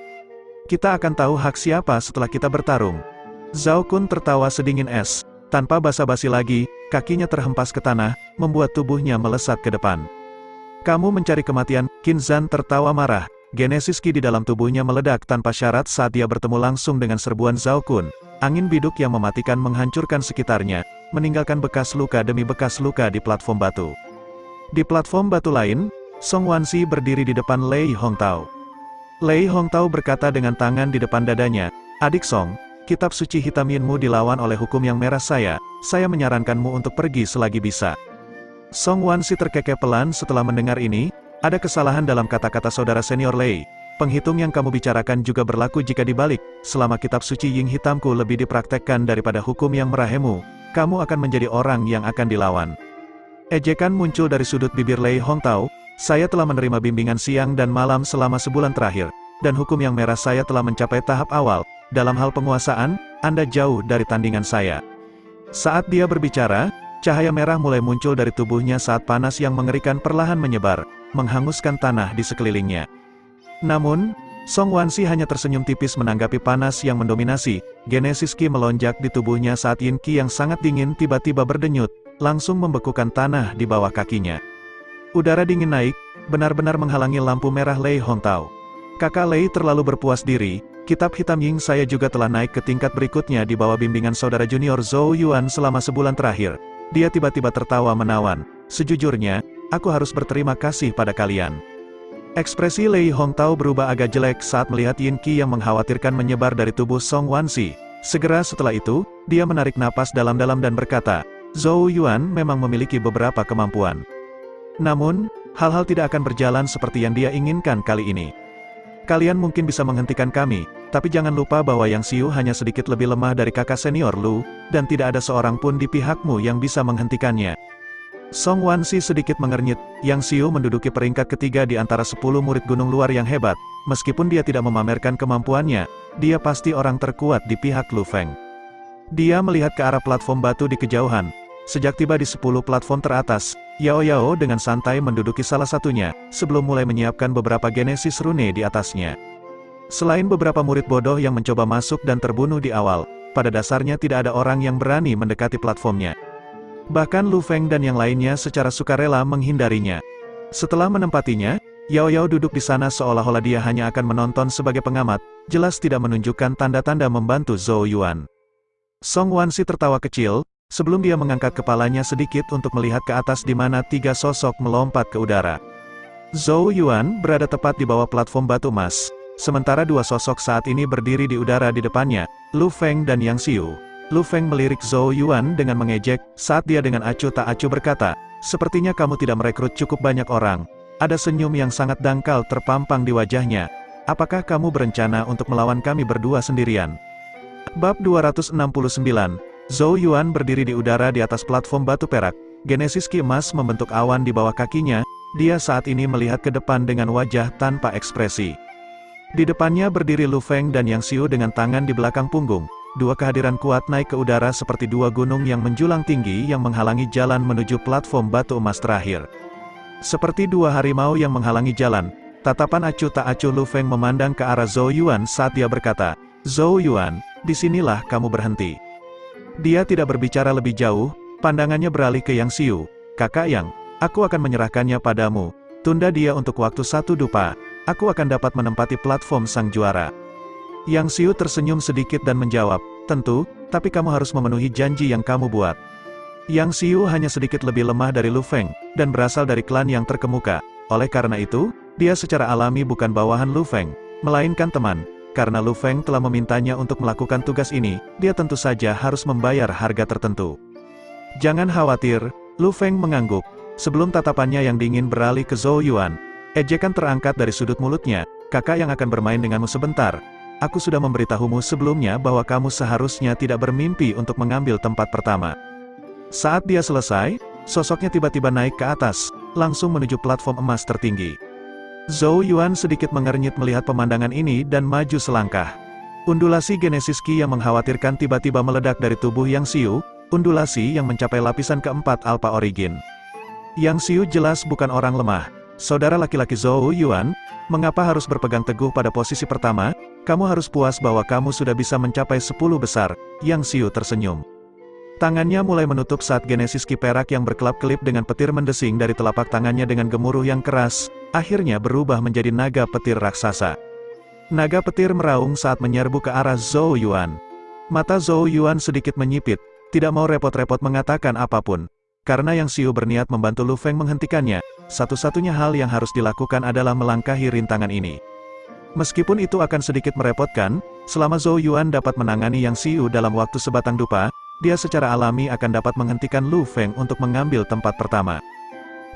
Kita akan tahu hak siapa setelah kita bertarung. Zhao Kun tertawa sedingin es. Tanpa basa-basi lagi, kakinya terhempas ke tanah, membuat tubuhnya melesat ke depan. Kamu mencari kematian, Qin Zhen tertawa marah. Genesis Ki di dalam tubuhnya meledak tanpa syarat saat dia bertemu langsung dengan serbuan Zhao Kun. Angin biduk yang mematikan menghancurkan sekitarnya, meninggalkan bekas luka demi bekas luka di platform batu. Di platform batu lain, Song Wansi berdiri di depan Lei Hongtao. Lei Hongtao berkata dengan tangan di depan dadanya, "Adik Song, kitab suci hitam Yinmu dilawan oleh hukum yang merah saya menyarankanmu untuk pergi selagi bisa." Song Wansi terkekeh pelan setelah mendengar ini. Ada kesalahan dalam kata-kata saudara senior Lei. Penghitung yang kamu bicarakan juga berlaku jika dibalik. Selama kitab suci Ying hitamku lebih dipraktekkan daripada hukum yang merahemu, kamu akan menjadi orang yang akan dilawan. Ejekan muncul dari sudut bibir Lei Hongtao. Saya telah menerima bimbingan siang dan malam selama sebulan terakhir, dan hukum yang merah saya telah mencapai tahap awal. Dalam hal penguasaan, Anda jauh dari tandingan saya. Saat dia berbicara, cahaya merah mulai muncul dari tubuhnya saat panas yang mengerikan perlahan menyebar, menghanguskan tanah di sekelilingnya. Namun, Song Wansi hanya tersenyum tipis menanggapi panas yang mendominasi. Genesis Ki melonjak di tubuhnya saat Yin Ki yang sangat dingin tiba-tiba berdenyut, langsung membekukan tanah di bawah kakinya. Udara dingin naik, benar-benar menghalangi lampu merah Lei Hongtao. Kakak Lei terlalu berpuas diri, kitab hitam Ying saya juga telah naik ke tingkat berikutnya di bawah bimbingan saudara junior Zhou Yuan selama sebulan terakhir. Dia tiba-tiba tertawa menawan. Sejujurnya, aku harus berterima kasih pada kalian. Ekspresi Lei Hongtao berubah agak jelek saat melihat Yin Ki yang mengkhawatirkan menyebar dari tubuh Song Wansi. Segera setelah itu, dia menarik napas dalam-dalam dan berkata, Zhou Yuan memang memiliki beberapa kemampuan. Namun, hal-hal tidak akan berjalan seperti yang dia inginkan kali ini. Kalian mungkin bisa menghentikan kami, tapi jangan lupa bahwa Yang Xiu hanya sedikit lebih lemah dari kakak senior Lu, dan tidak ada seorang pun di pihakmu yang bisa menghentikannya. Song Wansi sedikit mengernyit. Yang Xiu menduduki peringkat ketiga di antara 10 murid gunung luar yang hebat. Meskipun dia tidak memamerkan kemampuannya, dia pasti orang terkuat di pihak Lu Feng. Dia melihat ke arah platform batu di kejauhan. Sejak tiba di 10 platform teratas, Yao Yao dengan santai menduduki salah satunya, sebelum mulai menyiapkan beberapa genesis rune di atasnya. Selain beberapa murid bodoh yang mencoba masuk dan terbunuh di awal, pada dasarnya tidak ada orang yang berani mendekati platformnya. Bahkan Lu Feng dan yang lainnya secara sukarela menghindarinya. Setelah menempatinya, Yao Yao duduk di sana seolah-olah dia hanya akan menonton sebagai pengamat, jelas tidak menunjukkan tanda-tanda membantu Zhou Yuan. Song Wansi tertawa kecil, sebelum dia mengangkat kepalanya sedikit untuk melihat ke atas di mana 3 sosok melompat ke udara. Zhou Yuan berada tepat di bawah platform batu emas. Sementara dua sosok saat ini berdiri di udara di depannya, Lu Feng dan Yang Xiu. Lu Feng melirik Zhou Yuan dengan mengejek, saat dia dengan acuh tak acuh berkata, "Sepertinya kamu tidak merekrut cukup banyak orang." Ada senyum yang sangat dangkal terpampang di wajahnya. "Apakah kamu berencana untuk melawan kami berdua sendirian?" Bab 269. Zhou Yuan berdiri di udara di atas platform batu perak. Genesis ki emas membentuk awan di bawah kakinya. Dia saat ini melihat ke depan dengan wajah tanpa ekspresi. Di depannya berdiri Lu Feng dan Yang Xiu dengan tangan di belakang punggung. Dua kehadiran kuat naik ke udara seperti dua gunung yang menjulang tinggi yang menghalangi jalan menuju platform batu emas terakhir. Seperti dua harimau yang menghalangi jalan, tatapan acuh tak acuh Lu Feng memandang ke arah Zhou Yuan saat dia berkata, "Zhou Yuan, disinilah kamu berhenti." Dia tidak berbicara lebih jauh, pandangannya beralih ke Yang Xiu. "Kakak Yang, aku akan menyerahkannya padamu. Tunda dia untuk waktu satu dupa. Aku akan dapat menempati platform sang juara." Yang Xiu tersenyum sedikit dan menjawab, "Tentu, tapi kamu harus memenuhi janji yang kamu buat." Yang Xiu hanya sedikit lebih lemah dari Lu Feng, dan berasal dari klan yang terkemuka. Oleh karena itu, dia secara alami bukan bawahan Lu Feng, melainkan teman. Karena Lu Feng telah memintanya untuk melakukan tugas ini, dia tentu saja harus membayar harga tertentu. "Jangan khawatir," Lu Feng mengangguk, sebelum tatapannya yang dingin beralih ke Zhou Yuan. Ejekan terangkat dari sudut mulutnya, "Kakak yang akan bermain denganmu sebentar. Aku sudah memberitahumu sebelumnya bahwa kamu seharusnya tidak bermimpi untuk mengambil tempat pertama." Saat dia selesai, sosoknya tiba-tiba naik ke atas, langsung menuju platform emas tertinggi. Zhou Yuan sedikit mengernyit melihat pemandangan ini dan maju selangkah. Undulasi Genesis Ki yang mengkhawatirkan tiba-tiba meledak dari tubuh Yang Xiu, undulasi yang mencapai lapisan keempat Alpha Origin. Yang Xiu jelas bukan orang lemah. "Saudara laki-laki Zhou Yuan, mengapa harus berpegang teguh pada posisi pertama? Kamu harus puas bahwa kamu sudah bisa mencapai 10 besar, Yang Xiu tersenyum. Tangannya mulai menutup saat Genesis Ki perak yang berkelap-kelip dengan petir mendesing dari telapak tangannya dengan gemuruh yang keras, akhirnya berubah menjadi naga petir raksasa. Naga petir meraung saat menyerbu ke arah Zhou Yuan. Mata Zhou Yuan sedikit menyipit, tidak mau repot-repot mengatakan apapun. Karena Yang Xiu berniat membantu Lu Feng menghentikannya, satu-satunya hal yang harus dilakukan adalah melangkahi rintangan ini. Meskipun itu akan sedikit merepotkan, selama Zhou Yuan dapat menangani Yang Xiu dalam waktu sebatang dupa, dia secara alami akan dapat menghentikan Lu Feng untuk mengambil tempat pertama.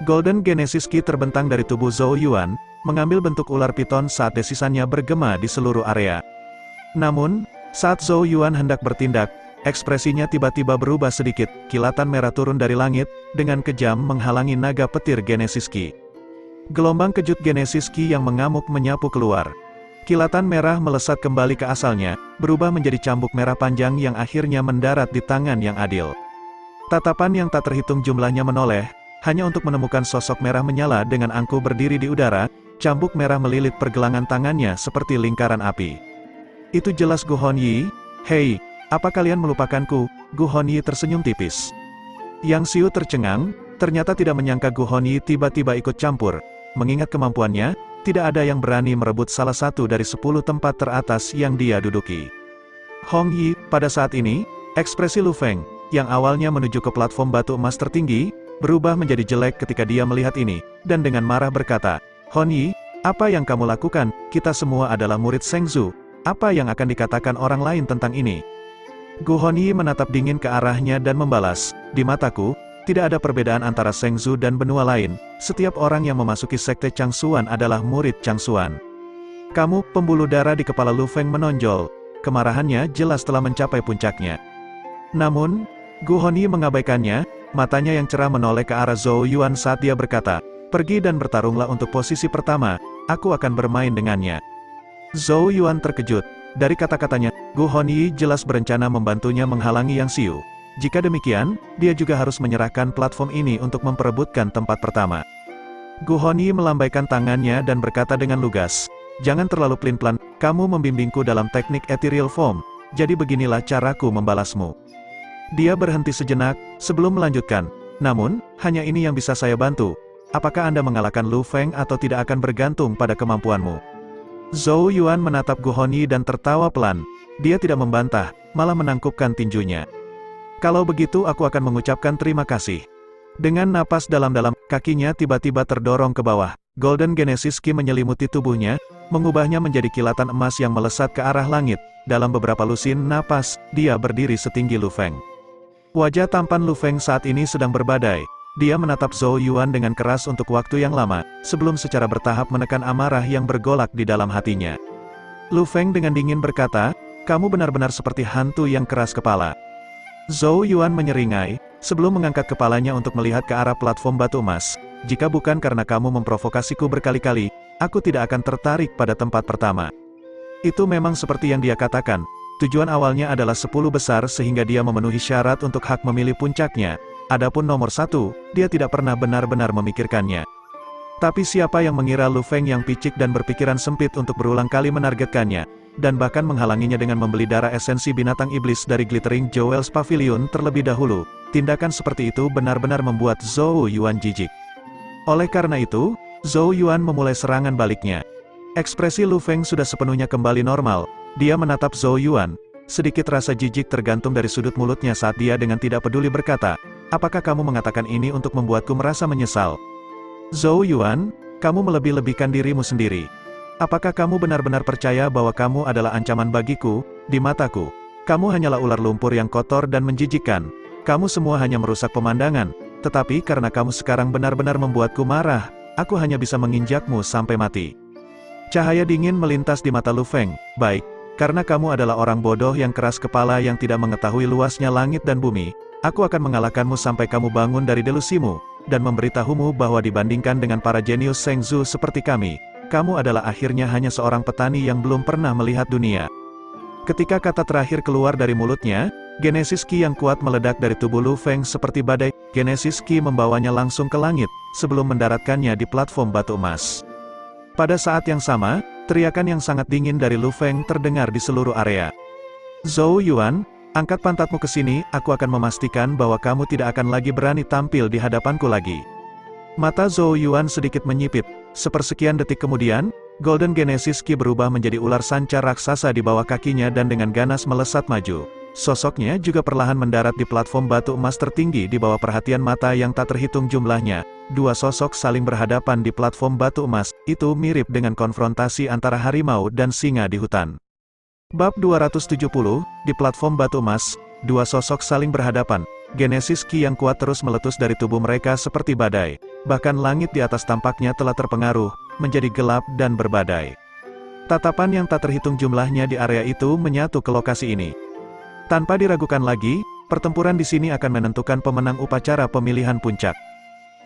Golden Genesis Ki terbentang dari tubuh Zhou Yuan, mengambil bentuk ular piton saat desisannya bergema di seluruh area. Namun, saat Zhou Yuan hendak bertindak, ekspresinya tiba-tiba berubah sedikit, kilatan merah turun dari langit, dengan kejam menghalangi naga petir Genesis Ki. Gelombang kejut Genesis Ki yang mengamuk menyapu keluar. Kilatan merah melesat kembali ke asalnya, berubah menjadi cambuk merah panjang yang akhirnya mendarat di tangan Yang Adil. Tatapan yang tak terhitung jumlahnya menoleh, hanya untuk menemukan sosok merah menyala dengan angkuh berdiri di udara, cambuk merah melilit pergelangan tangannya seperti lingkaran api. "Itu jelas Gu Hongyi. Hei, apa kalian melupakanku?" Gu Hongyi tersenyum tipis. Yang Xiu tercengang, ternyata tidak menyangka Gu Hongyi tiba-tiba ikut campur. Mengingat kemampuannya, tidak ada yang berani merebut salah satu dari 10 tempat teratas yang dia duduki. Hongyi, pada saat ini, ekspresi Lu Feng, yang awalnya menuju ke platform batu emas tertinggi, berubah menjadi jelek ketika dia melihat ini, dan dengan marah berkata, "Hongyi, apa yang kamu lakukan? Kita semua adalah murid Sheng Zhu. Apa yang akan dikatakan orang lain tentang ini?" Gu Hongyi menatap dingin ke arahnya dan membalas, "Di mataku, tidak ada perbedaan antara Sheng Zhu dan benua lain. Setiap orang yang memasuki sekte Changsuan adalah murid Changsuan." "Kamu," pembuluh darah di kepala Lu Feng menonjol. Kemarahannya jelas telah mencapai puncaknya. Namun, Gu Hongyi mengabaikannya, matanya yang cerah menoleh ke arah Zhou Yuan saat dia berkata, "Pergi dan bertarunglah untuk posisi pertama, aku akan bermain dengannya." Zhou Yuan terkejut. Dari kata-katanya, Gu Hongyi jelas berencana membantunya menghalangi Yang Xiu. Jika demikian, dia juga harus menyerahkan platform ini untuk memperebutkan tempat pertama. Gu Hongyi melambaikan tangannya dan berkata dengan lugas, "Jangan terlalu pelin-pelan, kamu membimbingku dalam teknik ethereal form, jadi beginilah caraku membalasmu." Dia berhenti sejenak, sebelum melanjutkan, "Namun, hanya ini yang bisa saya bantu. Apakah Anda mengalahkan Lu Feng atau tidak akan bergantung pada kemampuanmu?" Zhou Yuan menatap Gu Hongyi dan tertawa pelan. Dia tidak membantah, malah menangkupkan tinjunya. "Kalau begitu aku akan mengucapkan terima kasih." Dengan napas dalam-dalam, kakinya tiba-tiba terdorong ke bawah. Golden Genesis Ki menyelimuti tubuhnya, mengubahnya menjadi kilatan emas yang melesat ke arah langit. Dalam beberapa lusin napas, dia berdiri setinggi Lu Feng. Wajah tampan Lu Feng saat ini sedang berbadai. Dia menatap Zhou Yuan dengan keras untuk waktu yang lama, sebelum secara bertahap menekan amarah yang bergolak di dalam hatinya. Lu Feng dengan dingin berkata, "Kamu benar-benar seperti hantu yang keras kepala." Zhou Yuan menyeringai, sebelum mengangkat kepalanya untuk melihat ke arah platform batu emas. "Jika bukan karena kamu memprovokasiku berkali-kali, aku tidak akan tertarik pada tempat pertama." Itu memang seperti yang dia katakan. Tujuan awalnya adalah 10 besar sehingga dia memenuhi syarat untuk hak memilih puncaknya. Adapun nomor 1, dia tidak pernah benar-benar memikirkannya. Tapi siapa yang mengira Lu Feng yang picik dan berpikiran sempit untuk berulang kali menargetkannya, dan bahkan menghalanginya dengan membeli darah esensi binatang iblis dari Glittering Jewels Pavilion terlebih dahulu. Tindakan seperti itu benar-benar membuat Zhou Yuan jijik. Oleh karena itu, Zhou Yuan memulai serangan baliknya. Ekspresi Lu Feng sudah sepenuhnya kembali normal. Dia menatap Zhou Yuan. Sedikit rasa jijik tergantung dari sudut mulutnya saat dia dengan tidak peduli berkata, "Apakah kamu mengatakan ini untuk membuatku merasa menyesal?" "Zhou Yuan, kamu melebih-lebihkan dirimu sendiri. Apakah kamu benar-benar percaya bahwa kamu adalah ancaman bagiku? Di mataku, kamu hanyalah ular lumpur yang kotor dan menjijikkan. Kamu semua hanya merusak pemandangan. Tetapi karena kamu sekarang benar-benar membuatku marah, aku hanya bisa menginjakmu sampai mati." Cahaya dingin melintas di mata Lu Feng. "Baik, karena kamu adalah orang bodoh yang keras kepala yang tidak mengetahui luasnya langit dan bumi, aku akan mengalahkanmu sampai kamu bangun dari delusimu, dan memberitahumu bahwa dibandingkan dengan para jenius Shengzu seperti kami, kamu adalah akhirnya hanya seorang petani yang belum pernah melihat dunia." Ketika kata terakhir keluar dari mulutnya, Genesis Ki yang kuat meledak dari tubuh Lu Feng seperti badai. Genesis Ki membawanya langsung ke langit, sebelum mendaratkannya di platform batu emas. Pada saat yang sama, teriakan yang sangat dingin dari Lu Feng terdengar di seluruh area. "Zhou Yuan, angkat pantatmu ke sini, aku akan memastikan bahwa kamu tidak akan lagi berani tampil di hadapanku lagi." Mata Zhou Yuan sedikit menyipit. Sepersekian detik kemudian, Golden Genesis Ki berubah menjadi ular sanca raksasa di bawah kakinya dan dengan ganas melesat maju. Sosoknya juga perlahan mendarat di platform batu emas tertinggi di bawah perhatian mata yang tak terhitung jumlahnya. Dua sosok saling berhadapan di platform batu emas, itu mirip dengan konfrontasi antara harimau dan singa di hutan. Bab 270, di platform batu emas, dua sosok saling berhadapan. Genesis Ki yang kuat terus meletus dari tubuh mereka seperti badai. Bahkan langit di atas tampaknya telah terpengaruh, menjadi gelap dan berbadai. Tatapan yang tak terhitung jumlahnya di area itu menyatu ke lokasi ini. Tanpa diragukan lagi, pertempuran di sini akan menentukan pemenang upacara pemilihan puncak.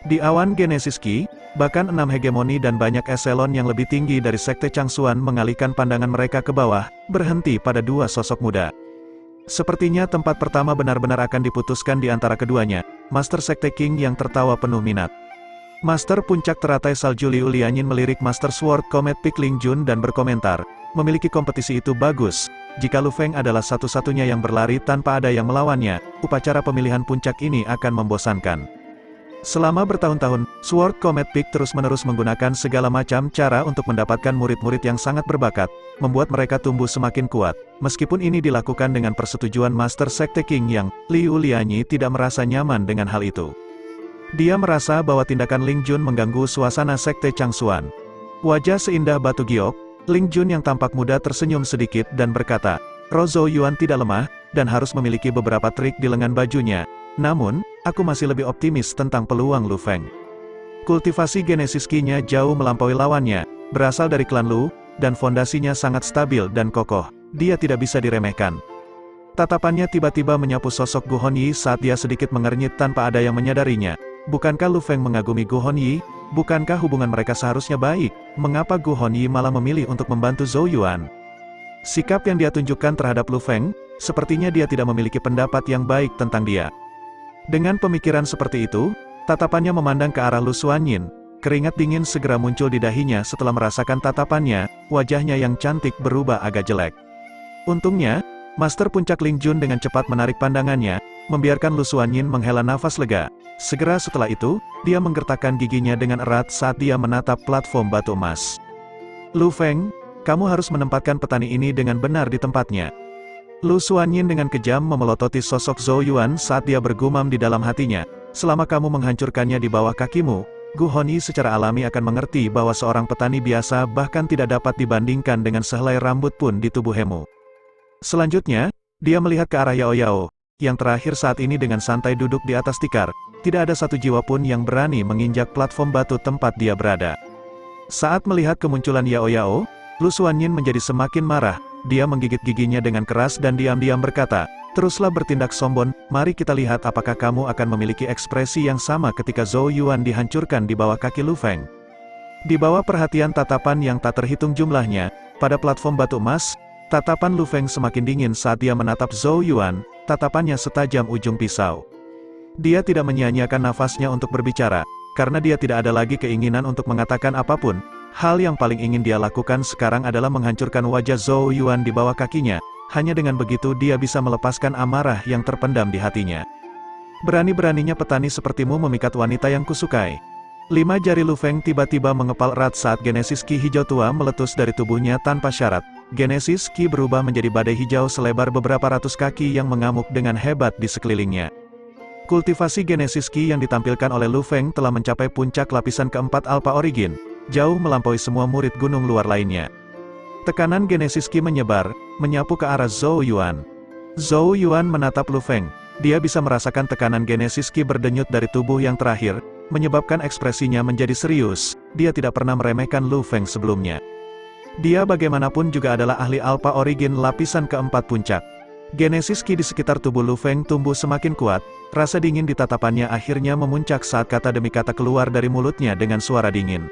Di awan Genesis Ki, bahkan 6 hegemoni dan banyak eselon yang lebih tinggi dari Sekte Changsuan mengalihkan pandangan mereka ke bawah, berhenti pada dua sosok muda. Sepertinya tempat pertama benar-benar akan diputuskan di antara keduanya, Master Sekte King yang tertawa penuh minat. Master Puncak Teratai Salju Liu Lianyin melirik Master Sword Comet Peak Ling Jun dan berkomentar, "Memiliki kompetisi itu bagus. Jika Lu Feng adalah satu-satunya yang berlari tanpa ada yang melawannya, upacara pemilihan puncak ini akan membosankan." Selama bertahun-tahun, Sword Comet Peak terus-menerus menggunakan segala macam cara untuk mendapatkan murid-murid yang sangat berbakat, membuat mereka tumbuh semakin kuat. Meskipun ini dilakukan dengan persetujuan Master Sekte King yang, Liu Lianyi tidak merasa nyaman dengan hal itu. Dia merasa bahwa tindakan Ling Jun mengganggu suasana Sekte Changsuan. Wajah seindah batu giok, Ling Jun yang tampak muda tersenyum sedikit dan berkata, "Roh Zhou Yuan tidak lemah, dan harus memiliki beberapa trik di lengan bajunya. Namun, aku masih lebih optimis tentang peluang Lu Feng. Kultivasi Genesis Ki-nya jauh melampaui lawannya, berasal dari klan Lu, dan fondasinya sangat stabil dan kokoh. Dia tidak bisa diremehkan." Tatapannya tiba-tiba menyapu sosok Gu Hongyi saat dia sedikit mengernyit tanpa ada yang menyadarinya. Bukankah Lu Feng mengagumi Gu Hongyi? Bukankah hubungan mereka seharusnya baik? Mengapa Gu Hongyi malah memilih untuk membantu Zhou Yuan? Sikap yang dia tunjukkan terhadap Lu Feng, sepertinya dia tidak memiliki pendapat yang baik tentang dia. Dengan pemikiran seperti itu, tatapannya memandang ke arah Lu Xuanyin. Keringat dingin segera muncul di dahinya setelah merasakan tatapannya, wajahnya yang cantik berubah agak jelek. Untungnya, Master Puncak Ling Jun dengan cepat menarik pandangannya, membiarkan Lu Xuanyin menghela nafas lega. Segera setelah itu, dia menggertakkan giginya dengan erat saat dia menatap platform batu emas. "Lu Feng, kamu harus menempatkan petani ini dengan benar di tempatnya." Lu Xuanyin dengan kejam memelototi sosok Zhou Yuan saat dia bergumam di dalam hatinya, Selama kamu menghancurkannya di bawah kakimu, Gu Hongyi secara alami akan mengerti bahwa seorang petani biasa bahkan tidak dapat dibandingkan dengan sehelai rambut pun di tubuh Hemu. Selanjutnya, dia melihat ke arah Yao Yao, yang terakhir saat ini dengan santai duduk di atas tikar. Tidak ada satu jiwa pun yang berani menginjak platform batu tempat dia berada. Saat melihat kemunculan Yao Yao, Lu Xuanyin menjadi semakin marah. Dia menggigit giginya dengan keras dan diam-diam berkata, "Teruslah bertindak sombong, mari kita lihat apakah kamu akan memiliki ekspresi yang sama ketika Zhou Yuan dihancurkan di bawah kaki Lu Feng." Di bawah perhatian tatapan yang tak terhitung jumlahnya, pada platform batu emas, tatapan Lu Feng semakin dingin saat dia menatap Zhou Yuan, tatapannya setajam ujung pisau. Dia tidak menyia-nyiakan nafasnya untuk berbicara, karena dia tidak ada lagi keinginan untuk mengatakan apapun. Hal yang paling ingin dia lakukan sekarang adalah menghancurkan wajah Zhou Yuan di bawah kakinya. Hanya dengan begitu dia bisa melepaskan amarah yang terpendam di hatinya. Berani-beraninya petani sepertimu memikat wanita yang kusukai. 5 jari Lu Feng tiba-tiba mengepal erat saat Genesis Ki hijau tua meletus dari tubuhnya tanpa syarat. Genesis Ki berubah menjadi badai hijau selebar beberapa ratus kaki yang mengamuk dengan hebat di sekelilingnya. Kultivasi Genesis Ki yang ditampilkan oleh Lu Feng telah mencapai puncak lapisan keempat Alpha Origin, jauh melampaui semua murid gunung luar lainnya. Tekanan Genesis Ki menyebar, menyapu ke arah Zhou Yuan. Zhou Yuan menatap Lu Feng. Dia bisa merasakan tekanan Genesis Ki berdenyut dari tubuh yang terakhir, menyebabkan ekspresinya menjadi serius. Dia tidak pernah meremehkan Lu Feng sebelumnya. Dia bagaimanapun juga adalah ahli Alpha Origin lapisan keempat puncak. Genesis Ki di sekitar tubuh Lu Feng tumbuh semakin kuat, rasa dingin di tatapannya akhirnya memuncak saat kata demi kata keluar dari mulutnya dengan suara dingin.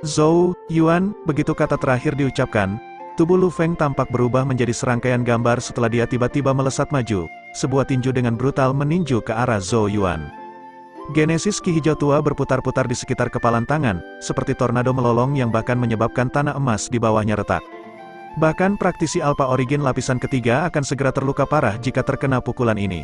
Zhou Yuan, begitu kata terakhir diucapkan, tubuh Lu Feng tampak berubah menjadi serangkaian gambar setelah dia tiba-tiba melesat maju, sebuah tinju dengan brutal meninju ke arah Zhou Yuan. Genesis Ki hijau tua berputar-putar di sekitar kepalan tangan, seperti tornado melolong yang bahkan menyebabkan tanah emas di bawahnya retak. Bahkan praktisi Alpha Origin lapisan ketiga akan segera terluka parah jika terkena pukulan ini.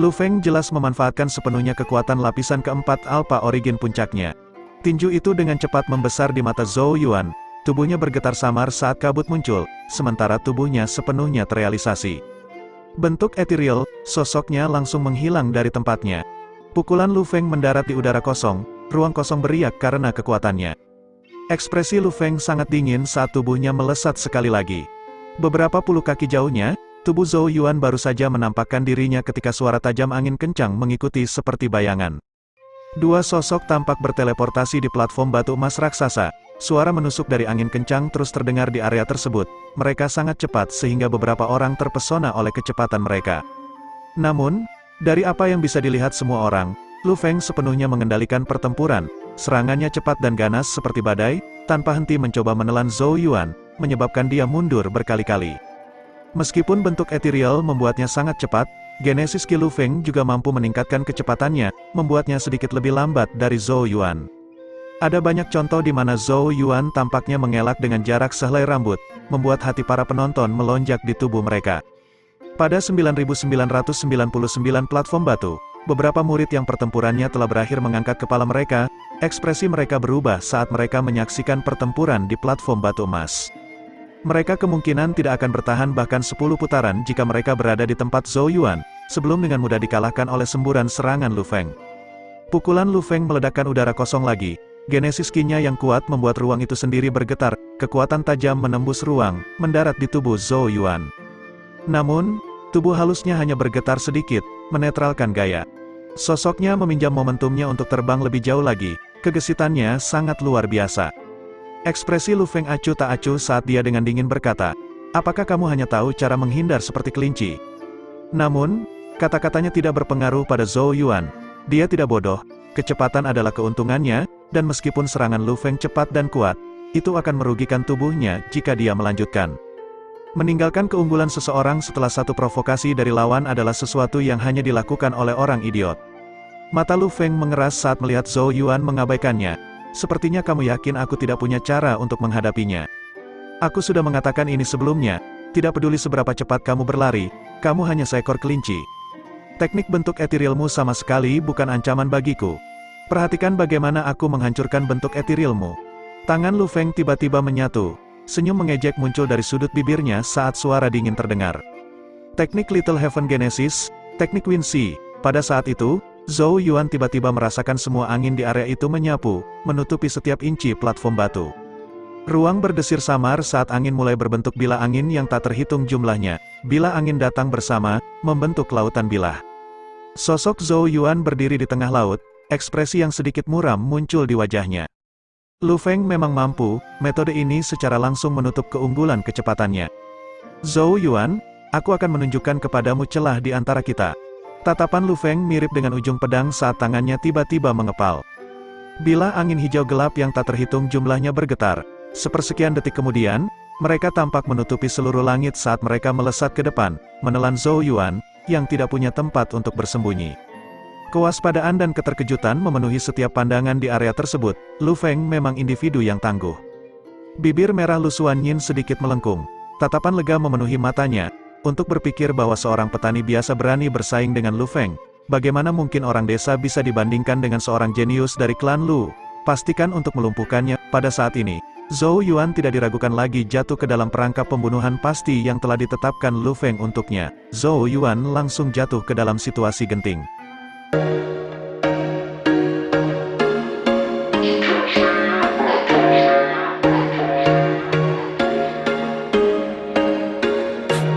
Lu Feng jelas memanfaatkan sepenuhnya kekuatan lapisan keempat Alpha Origin puncaknya. Tinju itu dengan cepat membesar di mata Zhou Yuan, tubuhnya bergetar samar saat kabut muncul, sementara tubuhnya sepenuhnya terrealisasi. Bentuk ethereal, sosoknya langsung menghilang dari tempatnya. Pukulan Lu Feng mendarat di udara kosong, ruang kosong beriak karena kekuatannya. Ekspresi Lu Feng sangat dingin saat tubuhnya melesat sekali lagi. Beberapa puluh kaki jauhnya, tubuh Zhou Yuan baru saja menampakkan dirinya ketika suara tajam angin kencang mengikuti seperti bayangan. Dua sosok tampak berteleportasi di platform batu emas raksasa. Suara menusuk dari angin kencang terus terdengar di area tersebut. Mereka sangat cepat sehingga beberapa orang terpesona oleh kecepatan mereka. Namun, dari apa yang bisa dilihat semua orang, Lu Feng sepenuhnya mengendalikan pertempuran. Serangannya cepat dan ganas seperti badai, tanpa henti mencoba menelan Zhou Yuan, menyebabkan dia mundur berkali-kali. Meskipun bentuk ethereal membuatnya sangat cepat, Genesis Ki Lu Feng juga mampu meningkatkan kecepatannya, membuatnya sedikit lebih lambat dari Zhou Yuan. Ada banyak contoh di mana Zhou Yuan tampaknya mengelak dengan jarak sehelai rambut, membuat hati para penonton melonjak di tubuh mereka. Pada 9.999 platform batu, beberapa murid yang pertempurannya telah berakhir mengangkat kepala mereka, ekspresi mereka berubah saat mereka menyaksikan pertempuran di platform batu emas. Mereka kemungkinan tidak akan bertahan bahkan 10 putaran jika mereka berada di tempat Zhou Yuan, sebelum dengan mudah dikalahkan oleh semburan serangan Lu Feng. Pukulan Lu Feng meledakkan udara kosong lagi, Genesis Ki-nya yang kuat membuat ruang itu sendiri bergetar, kekuatan tajam menembus ruang, mendarat di tubuh Zhou Yuan. Namun, tubuh halusnya hanya bergetar sedikit, menetralkan gaya. Sosoknya meminjam momentumnya untuk terbang lebih jauh lagi, kegesitannya sangat luar biasa. Ekspresi Lu Feng acuh tak acuh saat dia dengan dingin berkata, "Apakah kamu hanya tahu cara menghindar seperti kelinci?" Namun, kata-katanya tidak berpengaruh pada Zhou Yuan. Dia tidak bodoh, kecepatan adalah keuntungannya, dan meskipun serangan Lu Feng cepat dan kuat, itu akan merugikan tubuhnya jika dia melanjutkan. Meninggalkan keunggulan seseorang setelah satu provokasi dari lawan adalah sesuatu yang hanya dilakukan oleh orang idiot. Mata Lu Feng mengeras saat melihat Zhou Yuan mengabaikannya. "Sepertinya kamu yakin aku tidak punya cara untuk menghadapinya. Aku sudah mengatakan ini sebelumnya, tidak peduli seberapa cepat kamu berlari, kamu hanya seekor kelinci. Teknik bentuk etherealmu sama sekali bukan ancaman bagiku. Perhatikan bagaimana aku menghancurkan bentuk etherealmu." Tangan Lu Feng tiba-tiba menyatu. Senyum mengejek muncul dari sudut bibirnya saat suara dingin terdengar. Teknik Little Heaven Genesis, teknik Wind Sea. Pada saat itu, Zhou Yuan tiba-tiba merasakan semua angin di area itu menyapu, menutupi setiap inci platform batu. Ruang berdesir samar saat angin mulai berbentuk bilah angin yang tak terhitung jumlahnya. Bilah angin datang bersama, membentuk lautan bilah. Sosok Zhou Yuan berdiri di tengah laut, ekspresi yang sedikit muram muncul di wajahnya. Lu Feng memang mampu, metode ini secara langsung menutup keunggulan kecepatannya. Zhou Yuan, aku akan menunjukkan kepadamu celah di antara kita. Tatapan Lu Feng mirip dengan ujung pedang saat tangannya tiba-tiba mengepal. Bilah angin hijau gelap yang tak terhitung jumlahnya bergetar. Sepersekian detik kemudian, mereka tampak menutupi seluruh langit saat mereka melesat ke depan, menelan Zhou Yuan, yang tidak punya tempat untuk bersembunyi. Kewaspadaan dan keterkejutan memenuhi setiap pandangan di area tersebut. Lu Feng memang individu yang tangguh. Bibir merah Lu Xuanyin sedikit melengkung. Tatapan lega memenuhi matanya. Untuk berpikir bahwa seorang petani biasa berani bersaing dengan Lu Feng, bagaimana mungkin orang desa bisa dibandingkan dengan seorang jenius dari klan Lu? Pastikan untuk melumpuhkannya. Pada saat ini, Zhou Yuan tidak diragukan lagi jatuh ke dalam perangkap pembunuhan pasti yang telah ditetapkan Lu Feng untuknya. Zhou Yuan langsung jatuh ke dalam situasi genting.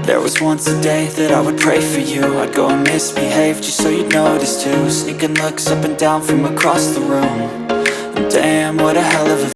There was once a day that I would pray for you. I'd go and misbehave just so you'd notice too. Sneaking looks up and down from across the room. And damn, what a hell of a